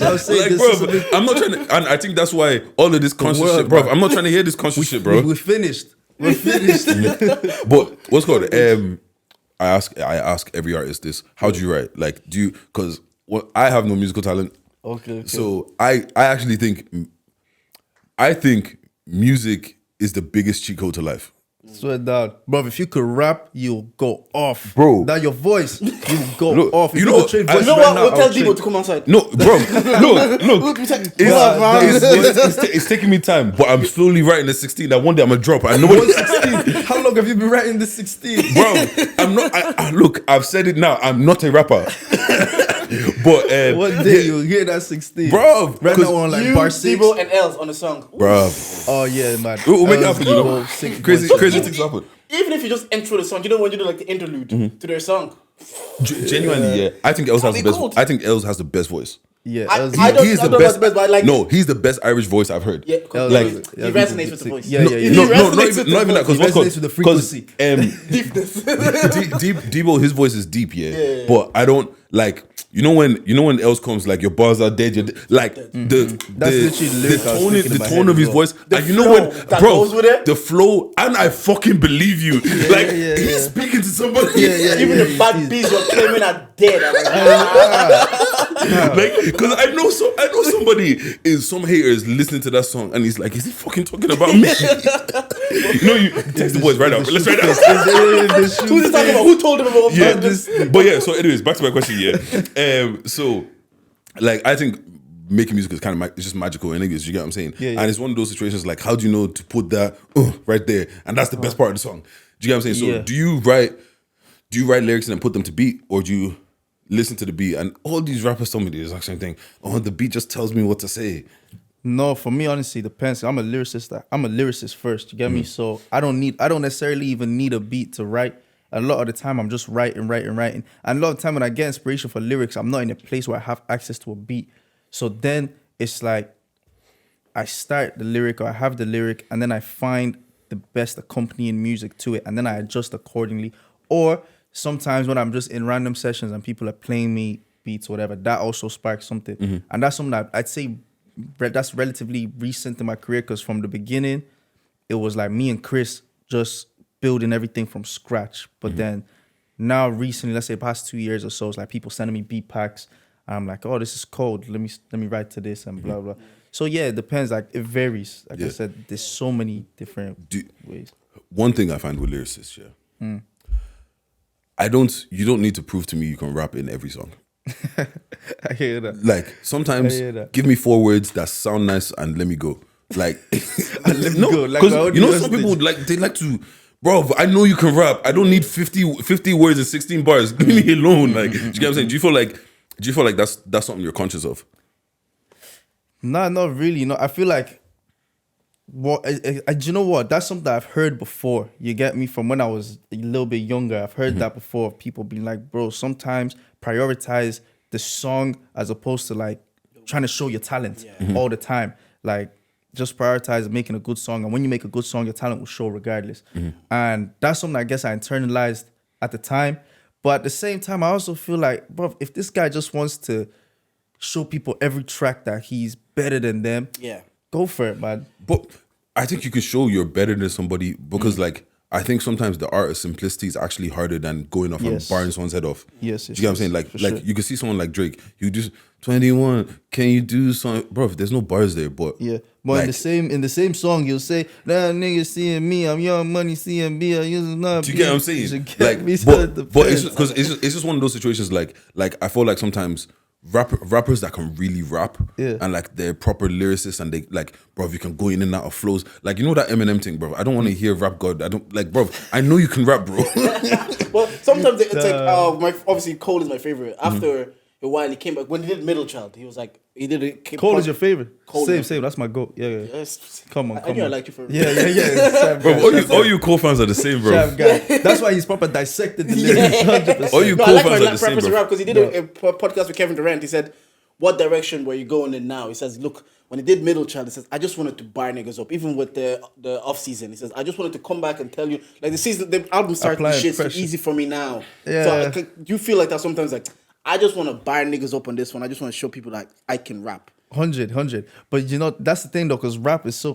what I'm saying. Like, bro, I'm not trying to, and I think that's why all of this conscious shit, bro. I'm not trying to hear this conscious shit, bro. We're finished. But what's called I ask every artist this: how do you write? Like, do you? Because I have no musical talent. Okay. So I actually think music is the biggest cheat code to life. Swear down, bro. If you could rap, you'll go off, bro. That your voice, you'll go off. If you know what? We'll tell Debo to come outside. No, bro. Look. It's taking me time, but I'm slowly writing the 16. That one day I'm gonna drop. I know what 16. How long have you been writing the 16, bro? I'm not. Look, I've said it now. I'm not a rapper. But one day you'll hear that 16, bro. Right now on like bar 6, Debo and Els on the song, bro. Oh yeah, man. We'll make it happen, you know. Crazy things happen. Even if you just intro the song, you know when you do like the interlude to their song. Genuinely, yeah. I think Els has the best. I think Els has the best voice. Yeah, he's the best. But I like he's the best Irish voice I've heard. Yeah, like he resonates with the voice. Yeah. Not even that. Because he resonates with the frequency. Deepness. Debo, his voice is deep, yeah. But I don't like you know when else comes like your bars are dead. You're like the tone of his voice. And you know when, bro, the flow, and I fucking believe you. Like he's speaking to somebody. Even the bad beats you're claiming are dead. Like, because I know somebody is some haters listening to that song and he's like, is he fucking talking about me? You text the boys right now. Let's write out. Who's he talking about? Who told him about this? But yeah, so anyways, back to my question. So like I think making music is kind of it's just magical in English. You get what I'm saying? And it's one of those situations like, how do you know to put that right there? And that's the best part of the song. Do you get what I'm saying? So do you write lyrics and then put them to beat, or do you listen to the beat? And all these rappers tell me the exact same thing. Oh, the beat just tells me what to say. No, for me, honestly, it depends. I'm a lyricist first. You get me? So I don't necessarily even need a beat to write. A lot of the time, I'm just writing. And a lot of the time when I get inspiration for lyrics, I'm not in a place where I have access to a beat. So then it's like I start the lyric, or I have the lyric, and then I find the best accompanying music to it, and then I adjust accordingly. Or sometimes when I'm just in random sessions and people are playing me beats or whatever, that also sparks something. And that's something that I'd say that's relatively recent in my career, because from the beginning, it was like me and Chris just building everything from scratch. But then now recently, let's say past 2 years or so, it's like people sending me beat packs. And I'm like, oh, this is cold. Let me write to this and blah, blah. So yeah, it depends. Like it varies. Like I said, there's so many different ways. One thing I find with lyricists, you don't need to prove to me you can rap in every song. I hear that. Like sometimes give me 4 words that sound nice and let me go. Like no, because you know some people they like to, bro, I know you can rap. I don't need 50 words and 16 bars. Leave me alone. Like, do you get what I'm saying? Do you feel like that's something you're conscious of? Nah, not really. No, I feel like do you know what? That's something I've heard before. You get me? From when I was a little bit younger, I've heard that before. People being like, bro, sometimes prioritize the song as opposed to like trying to show your talent all the time. Like, just prioritize making a good song. And when you make a good song, your talent will show regardless. And that's something I guess I internalized at the time. But at the same time, I also feel like, bro, if this guy just wants to show people every track that he's better than them, go for it, man. But I think you can show you're better than somebody because like, I think sometimes the art of simplicity is actually harder than going off and barring someone's head off. Yes, do you get what I'm saying? Like you can see someone like Drake, you just 21, can you do something? Bro, there's no bars there, but but like, in the same song, you'll say, "That nigga seeing me, I'm Young Money seeing me, I use not." Do you get what I'm saying? Like, but it's just because it's just one of those situations. Like I feel like sometimes rappers that can really rap and like they're proper lyricists and they like, bro, you can go in and out of flows. Like, you know that Eminem thing, bro. I don't want to hear rap God. I don't like, bro. I know you can rap, bro. Well, sometimes it's like obviously Cole is my favorite. After a while, he came back when he did Middle Child. He was like, Cole is your favorite. Same. That's my goat. Yeah. Yes. Come on. I knew I liked you for. Yeah. Bro, all you Cole fans are the same, bro. That's why he's proper dissected the lyrics. 100%. All you Cole fans are the same, bro. Because he did a podcast with Kevin Durant. He said, "What direction were you going in now?" He says, "Look, when he did Middle Child, he says, I just wanted to bar niggas up, even with the off season. He says, I just wanted to come back and tell you, like the album started, the shit's too easy for me now. Yeah. So do you feel like that sometimes? Like, I just want to bar niggas up on this one. I just want to show people like I can rap. 100. But you know, that's the thing though, because rap is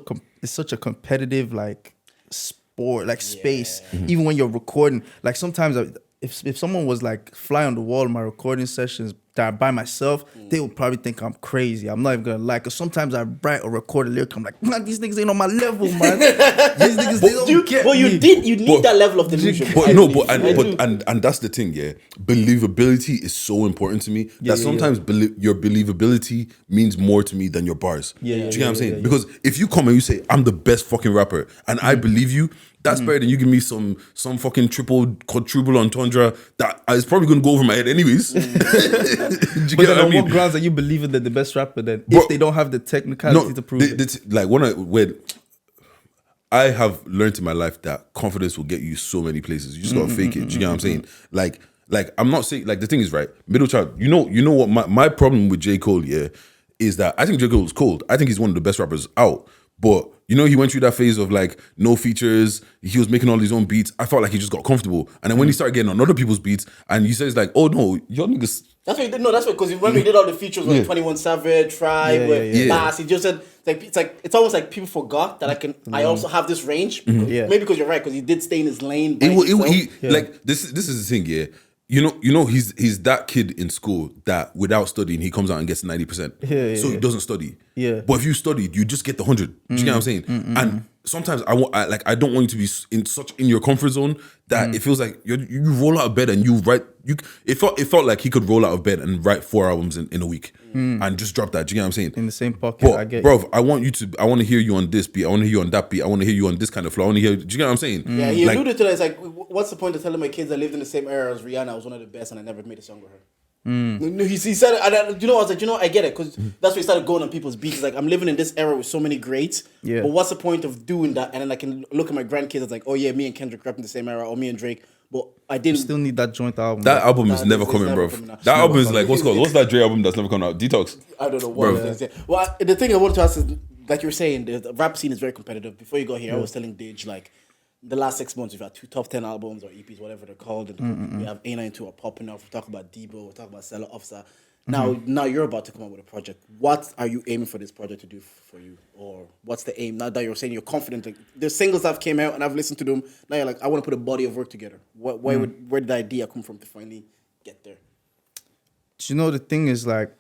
it's such a competitive like sport, like space. Even when you're recording, like sometimes if someone was like fly on the wall in my recording sessions that by myself, they would probably think I'm crazy. I'm not even gonna lie, because sometimes I write or record a lyric, I'm like, man, these niggas ain't on my level, man. These niggas, they don't get me. You need that level of delusion. And that's the thing, yeah. Believability is so important to me that sometimes your believability means more to me than your bars. Do you get what I'm saying? Because if you come and you say, I'm the best fucking rapper, and I believe you, that's better than you give me some fucking quadruple entendre that is probably gonna go over my head anyways. But then on what grounds are you believing that the best rapper then, if they don't have the technicality to prove it? Like I have learned in my life that confidence will get you so many places. You just gotta fake it. Do you get what I'm saying? Like I'm not saying, like, the thing is, right, Middle Child, you know what my problem with J. Cole, is that I think J. Cole is cold. I think he's one of the best rappers out. But you know, he went through that phase of like no features. He was making all his own beats. I felt like he just got comfortable. And then when he started getting on other people's beats, and he says like, "Oh no, your niggas." That's what he did. No, that's what, because when we did all the features with 21 Savage, Tribe, Bass, he just said it's almost like people forgot that I also have this range. Maybe because you're right, because he did stay in his lane. Like this is the thing, yeah. You know, he's that kid in school that without studying he comes out and gets 90%. So he doesn't study. Yeah. But if you studied, you just get the 100. Do you get what I'm saying? And sometimes I don't want you to be in your comfort zone that it feels like you roll out of bed and you write. It felt like he could roll out of bed and write 4 albums in a week and just drop that. Do you get what I'm saying? In the same pocket, but, I get. Bro, I want to hear you on this beat. I want to hear you on that beat. I want to hear you on this kind of flow. I want to hear. Do you get what I'm saying? Yeah, he alluded to that. It's like, what's the point of telling my kids I lived in the same era as Rihanna? I was one of the best, and I never made a song with her. He said it, and I was like, I get it, because that's where he started going on people's beats. He's like, I'm living in this era with so many greats, but what's the point of doing that? And then I can look at my grandkids, it's like, oh yeah, me and Kendrick rapped in the same era, or me and Drake, but I didn't. Still need that joint album. That album is never coming, bro. That album is like, what's that Dre album that's never coming out? Detox. I don't know what it is. Yeah. Well, the thing I wanted to ask is, like you were saying, the rap scene is very competitive. Before you got here, I was telling Dij, like, the last 6 months, we've had 2 top 10 albums or EPs, whatever they're called. And we have A92 are popping off. We talk about Debo. We talk about Stella Offsa. Now you're about to come up with a project. What are you aiming for this project to do for you? Or what's the aim? Now that you're saying you're confident. Like, the singles that have came out and I've listened to them. Now you're like, I want to put a body of work together. Where did the idea come from to finally get there? You know, the thing is, like,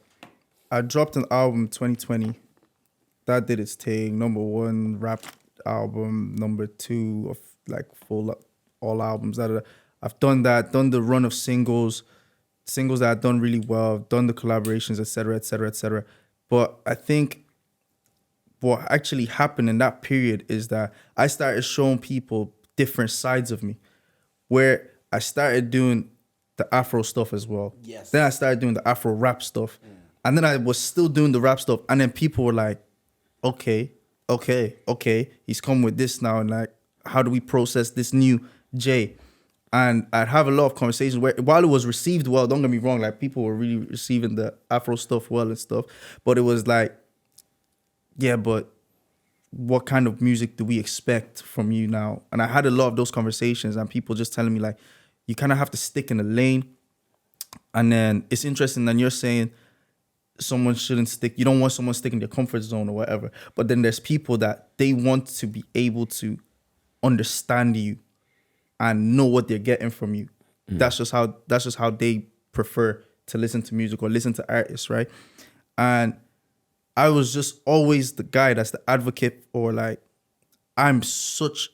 I dropped an album 2020. That did its thing. Number 1 rap album. Number 2 of like full all albums. I've done that. Done the run of singles that I've done really well. Done the collaborations, etc., etc., etc. But I think what actually happened in that period is that I started showing people different sides of me, where I started doing the Afro stuff as well. Yes. Then I started doing the Afro rap stuff. And then I was still doing the rap stuff. And then people were like, okay, he's come with this now. And like, how do we process this new J? And I'd have a lot of conversations where, while it was received well, don't get me wrong, like people were really receiving the Afro stuff well and stuff. But it was like, yeah, but what kind of music do we expect from you now? And I had a lot of those conversations and people just telling me like, you kind of have to stick in a lane. And then it's interesting that you're saying someone shouldn't stick. You don't want someone sticking in their comfort zone or whatever. But then there's people that they want to be able to understand you and know what they're getting from you. That's just how they prefer to listen to music or listen to artists, right? And I was just always the guy that's the advocate, or like, I'm such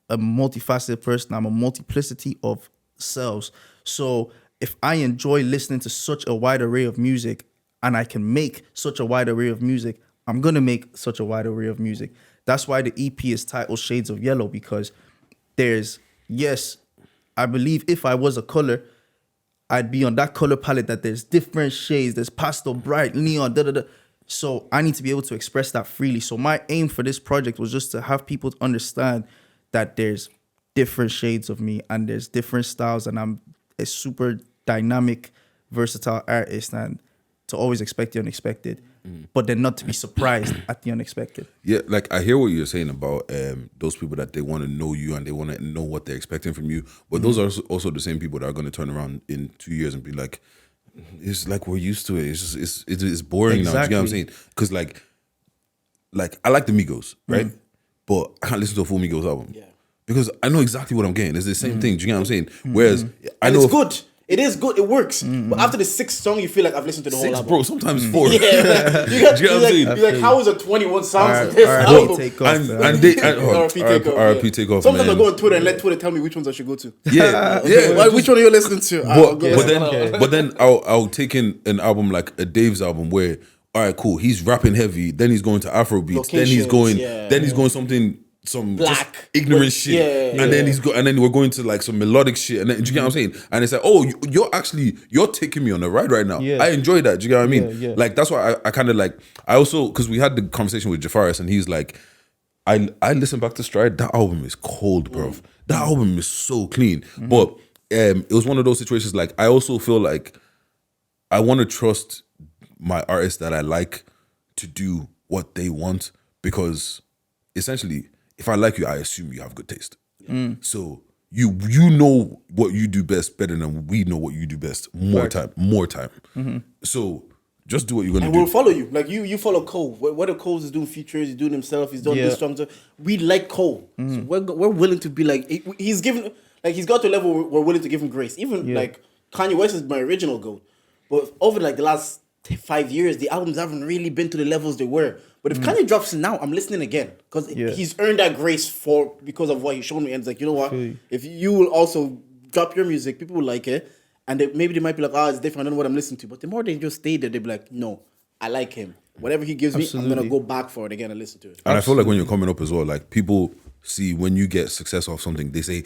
a multifaceted person. I'm a multiplicity of selves. So if I enjoy listening to such a wide array of music and I can make such a wide array of music, I'm going to make such a wide array of music. That's why the EP is titled Shades of Yellow, because there's, yes, I believe if I was a color, I'd be on that color palette that there's different shades, there's pastel, bright, neon, da-da-da. So I need to be able to express that freely. So my aim for this project was just to have people understand that there's different shades of me and there's different styles, and I'm a super dynamic, versatile artist, and to always expect the unexpected, but then not to be surprised at the unexpected. Yeah, like I hear what you're saying about those people that they want to know you and they want to know what they're expecting from you. But those are also the same people that are going to turn around in 2 years and be like, it's like we're used to it. It's just it's boring now. Do you get what I'm saying? Because like I like the Migos, right? But I can't listen to a full Migos album. Yeah. Because I know exactly what I'm getting. It's the same thing. Do you get what I'm saying? Whereas I know it's good. It is good. It works. But after the 6th song, you feel like I've listened to the whole album. Bro, sometimes 4. Yeah. You're like, how is it 21 songs in this album? RIP Takeoff. Sometimes I go on Twitter and let Twitter tell me which ones I should go to. Yeah. Which one are you listening to? But then I'll take in an album like a Dave's album where, all right, cool, he's rapping heavy, then he's going to Afro beats, then he's going something, some black, just ignorant shit, and then we're going to like some melodic shit, and then, do you get what I'm saying? And it's like, oh, you're taking me on a ride right now. I enjoy that. Do you get what I mean? Like that's why I kind of like, I also, because we had the conversation with Jafaris and he's like, I listen back to Stride, that album is cold, bro. That album is so clean. But it was one of those situations, like I also feel like I want to trust my artists that I like to do what they want, because essentially, if I like you, I assume you have good taste. So you know what you do best better than we know what you do best. More time. So just do what you're gonna do. And we'll follow you. Like you follow Cole. Whether Cole is doing features, he's doing himself, he's doing this song. We like Cole. So we're willing to be like, he's given, like he's got to a level where we're willing to give him grace. Even like Kanye West is my original goat. But over like the last 5 years, the albums haven't really been to the levels they were. But if Kanye drops now, I'm listening again. Because he's earned that grace because of what he's shown me. And it's like, you know what? If you will also drop your music, people will like it. And maybe they might be like, it's different. I don't know what I'm listening to. But the more they just stay there, they'll be like, no, I like him. Whatever he gives me, I'm going to go back for it again and listen to it. And I feel like when you're coming up as well, like people see when you get success off something, they say,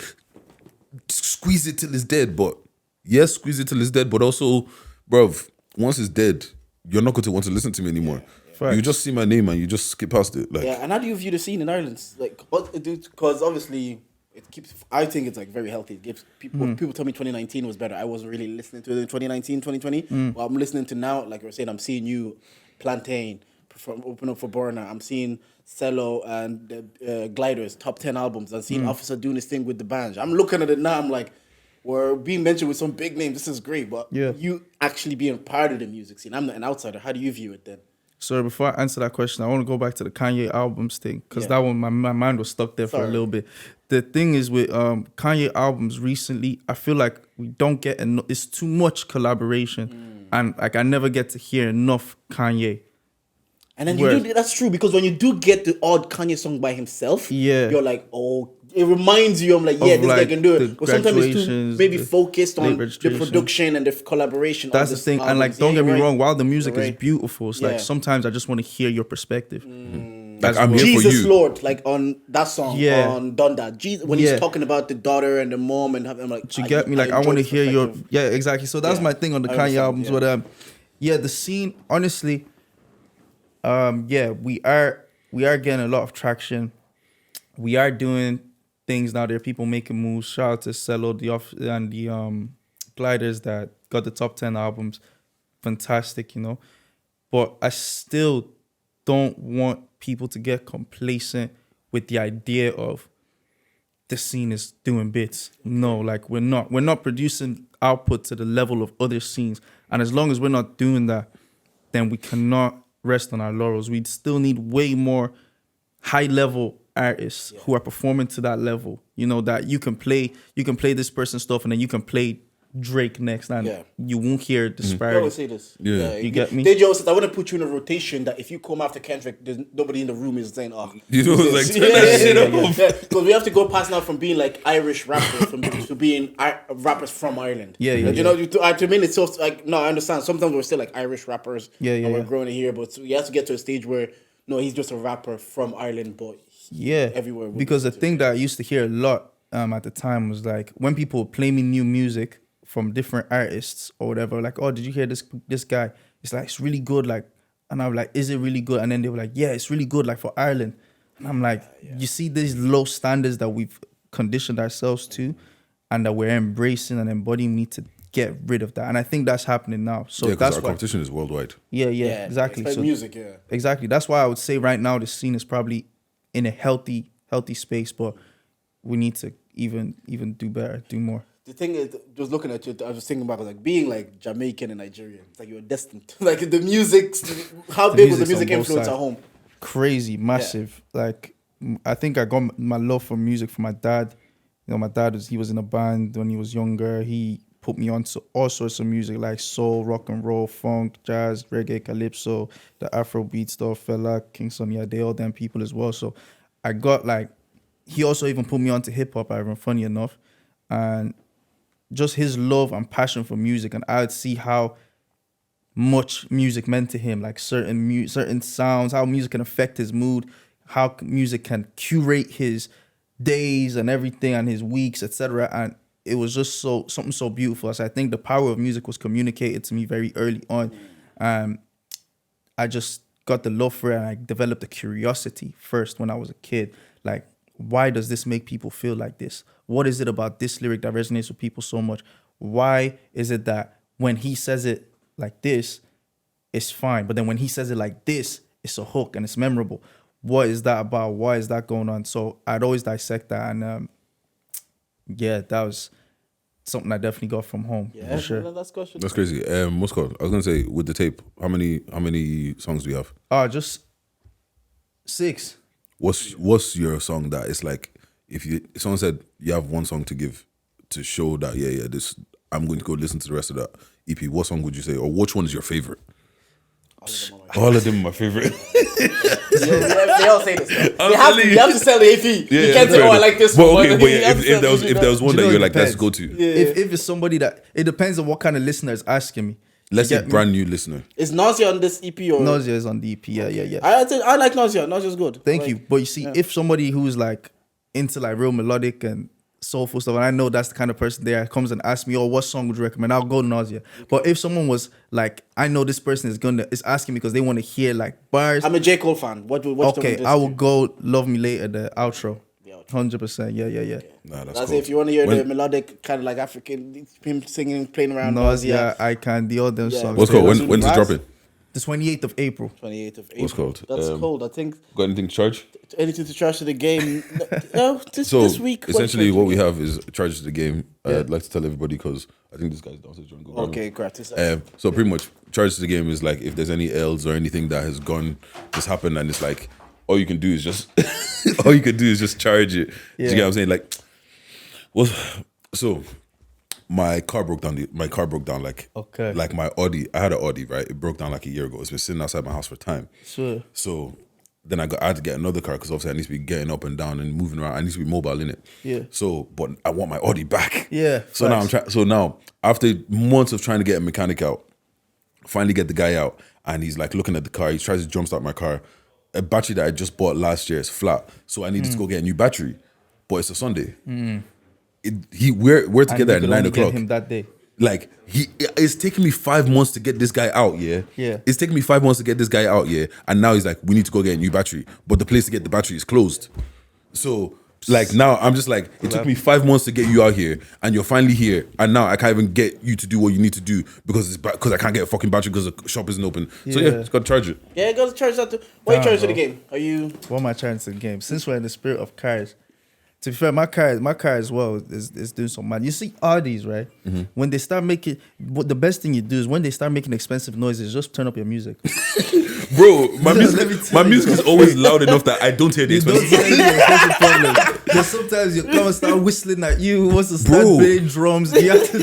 squeeze it till it's dead. But yes, squeeze it till it's dead. But also, bruv, once it's dead, you're not going to want to listen to me anymore. You just see my name and you just skip past it. Like, and how do you view the scene in Ireland? Like, because obviously it keeps. I think it's like very healthy. It gives people. People tell me 2019 was better. I wasn't really listening to it in 2019, 2020. Well, I'm listening to now. Like you're saying, I'm seeing you, Plantain, open up for Burner. I'm seeing Cello and Gliders, top 10 albums. I'm seeing Officer doing this thing with the band. I'm looking at it now. I'm like, we're being mentioned with some big names. This is great, but you actually being part of the music scene. I'm not an outsider. How do you view it then? So before I answer that question, I want to go back to the Kanye albums thing because that one, my mind was stuck there for a little bit. The thing is with Kanye albums recently, I feel like we don't get enough. It's too much collaboration, and like I never get to hear enough Kanye. And then that's true because when you do get the odd Kanye song by himself, you're like, oh, it reminds you. I'm like, this guy can do it. But sometimes it's too maybe focused on the production and the collaboration. That's the thing. And like, don't get me wrong, while the music is beautiful, it's like sometimes I just want to hear your perspective. Like I'm here Jesus for you. Lord, like on that song, on Done That. Jesus, when he's talking about the daughter and the mom, and I'm like, you get me? Like, I want to hear your exactly. So that's my thing on the Kanye albums. But the scene, honestly, we are getting a lot of traction. We are doing things now. There are people making moves. Shout out to Cello, and the Gliders that got the top 10 albums. Fantastic, you know. But I still don't want people to get complacent with the idea of the scene is doing bits. No, like we're not producing output to the level of other scenes. And as long as we're not doing that, then we cannot rest on our laurels. We still need way more high level artists who are performing to that level. You know, that you can play this person's stuff and then you can play Drake next, and you won't hear disparity. I always say this. You get me? Deji said, I want to put you in a rotation that if you come after Kendrick, there's nobody in the room is saying, you know, like turn that shit up. Because we have to go past now from being like Irish rappers to being rappers from Ireland. You know, to me, it's so like, no, I understand. Sometimes we're still like Irish rappers. And we're growing here, but we have to get to a stage where no, he's just a rapper from Ireland, but everywhere. Because the thing that I used to hear a lot at the time was like when people play me new music from different artists or whatever, like, oh, did you hear this guy? It's like, it's really good, like, and I'm like, is it really good? And then they were like, yeah, it's really good, like for Ireland. And I'm like, you see these low standards that we've conditioned ourselves to and that we're embracing and embodying, we need to get rid of that. And I think that's happening now. So that's our competition is worldwide. Exactly. It's like music, Exactly. That's why I would say right now the scene is probably in a healthy space, but we need to even do better, do more. The thing is, just looking at you, I was thinking about like being like Jamaican and Nigerian. It's like you're destined. Like the music, how big was the music influence at home? Crazy, massive. Like I think I got my love for music from my dad. You know, my dad was in a band when he was younger. He put me on to all sorts of music like soul, rock and roll, funk, jazz, reggae, calypso, the Afrobeat stuff, Fela, King Sunny Ade, all them people as well. So I got like, he also even put me on to hip hop, funny enough. And just his love and passion for music, and I would see how much music meant to him, like certain sounds, how music can affect his mood, how music can curate his days and everything and his weeks, etc. And it was just something so beautiful. So I think the power of music was communicated to me very early on. I just got the love for it, and I developed a curiosity first when I was a kid. Like, why does this make people feel like this? What is it about this lyric that resonates with people so much? Why is it that when he says it like this, it's fine, but then when he says it like this, it's a hook and it's memorable? what is that about? Why is that going on? So I'd always dissect that, and that was something I definitely got from home. Yeah, for sure. That's question. That's crazy. Moscow, I was gonna say, with the tape, how many songs do you have? Just 6. What's your song that is like, if someone said you have one song to give to show that this, I'm going to go listen to the rest of that EP, what song would you say, or which one is your favorite? All of them are my favorite. They all say this. You have to sell the AP. You can't say, I like this one. But if there was one that you're like, that's go to. If it's somebody that, it depends on what kind of listener is asking me. Let's say brand new listener. Is Nausea on this EP or? Nausea is on the EP. Yeah. I like Nausea. Nausea's good. Thank you. But you see, if somebody who's like into like real melodic and soulful stuff, and I know that's the kind of person there comes and asks me, what song would you recommend? I'll go Nausea. But if someone was like, I know this person is asking me because they want to hear like bars. I'm a J. Cole fan. Okay, I will go Love Me Later, the outro. 100%. Yeah. Nah, that's cool. If you want to hear the melodic kind of like African, him singing, playing around. Nausea, I Can, the other songs. What's called? When's it dropping? The 28th of April. 28th of April. What's called? That's cold. I think. Got anything to charge? Anything to charge to the game? No, this week. Essentially, what we have is charge to the game. I'd like to tell everybody because I think this guy's downstairs. Okay, great. So pretty much, charge to the game is like if there's any L's or anything that has happened, and it's like all you can do is just charge it. Yeah. You get what I'm saying? Like, so my car broke down. Like my Audi. I had an Audi, right? It broke down like a year ago. It's been sitting outside my house for time. Sure. So then I had to get another car because obviously I need to be getting up and down and moving around. I need to be mobile in it. Yeah. So, but I want my Audi back. Yeah. So now I'm trying. So now after months of trying to get a mechanic out, finally get the guy out, and he's like looking at the car. He tries to jumpstart my car. A battery that I just bought last year is flat, so I needed to go get a new battery. But it's a Sunday. We're together at 9 o'clock. Him that day. Like it's taking me 5 months to get this guy out. Yeah. It's taking me 5 months to get this guy out. Yeah. And now he's like, we need to go get a new battery, but the place to get the battery is closed. So like now I'm just like, it took me 5 months to get you out here, and you're finally here, and now I can't even get you to do what you need to do because I can't get a fucking battery because the shop isn't open. So it's got to charge it. Yeah, got to charge that too. What are you charging to the game? What am I charging to the game? Since we're in the spirit of cars, to be fair, my car as well is doing some mad. You see Audis, right? Mm-hmm. When they start making, the best thing you do is when they start making expensive noises, just turn up your music. Bro, my music is always loud enough that I don't hear the expensive problem. Then sometimes you come and start whistling at you. Wants to start playing drums. You have to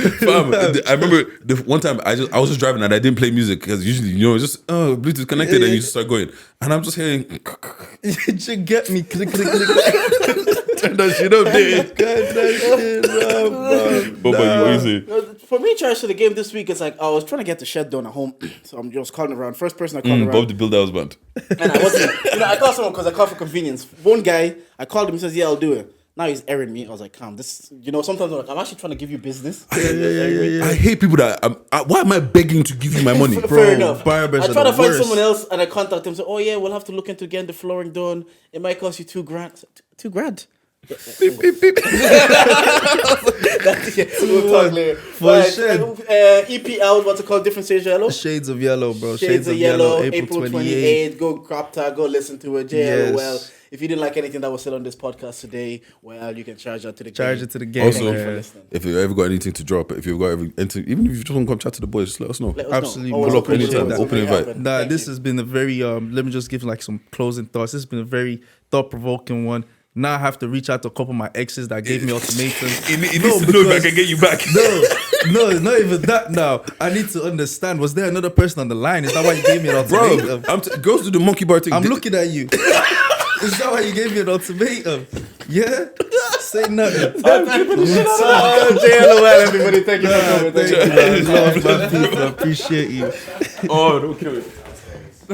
Fam, I remember the one time I was just driving and I didn't play music because usually it's just Bluetooth connected and you just start going, and I'm just hearing. You get me? Click, click, click. Turn that shit up, dude. What you say? For me, charge to the game this week, it's like I was trying to get the shed done at home, so I'm just calling around. First person I called around. Bob the Builder was banned. And I wasn't. I called someone because I called for convenience. One guy, I called him. He says, "Yeah, I'll do it." Now he's airing me. I was like, "Calm, this." Sometimes I'm like, I'm actually trying to give you business. I hate people that. Why am I begging to give you my money? Fair enough. I try to find worst. someone else, and I contact them. Say, "Oh yeah, we'll have to look into getting the flooring done. It might cost you $2,000." $2,000. Beep, beep, beep. We'll talk later. EP out, what's it called? Different Shades of Yellow? Shades of Yellow, bro. Shades of Yellow, April 28th. Go crop tag, go listen to it. JYellowL. If you didn't like anything that was said on this podcast today, well, you can charge that to the game. Charge it to the game. Also, if you ever got anything to drop, if you've got even if you just want to come chat to the boys, just let us know. Absolutely. Pull up anytime. Open invite. Nah, this has been a very, let me just give like some closing thoughts. This has been a very thought-provoking one. Now I have to reach out to a couple of my exes that gave me ultimatums. It needs to know if I can get you back. No, not even that now. I need to understand, was there another person on the line? Is that why you gave me an ultimatum? Bro, girls do the monkey bar thing. I'm looking at you. Is that why you gave me an ultimatum? Yeah? Say nothing. JYellowL, everybody. Thank you for coming. Thank you, man. Love, my people. I appreciate you. Oh, don't kill it.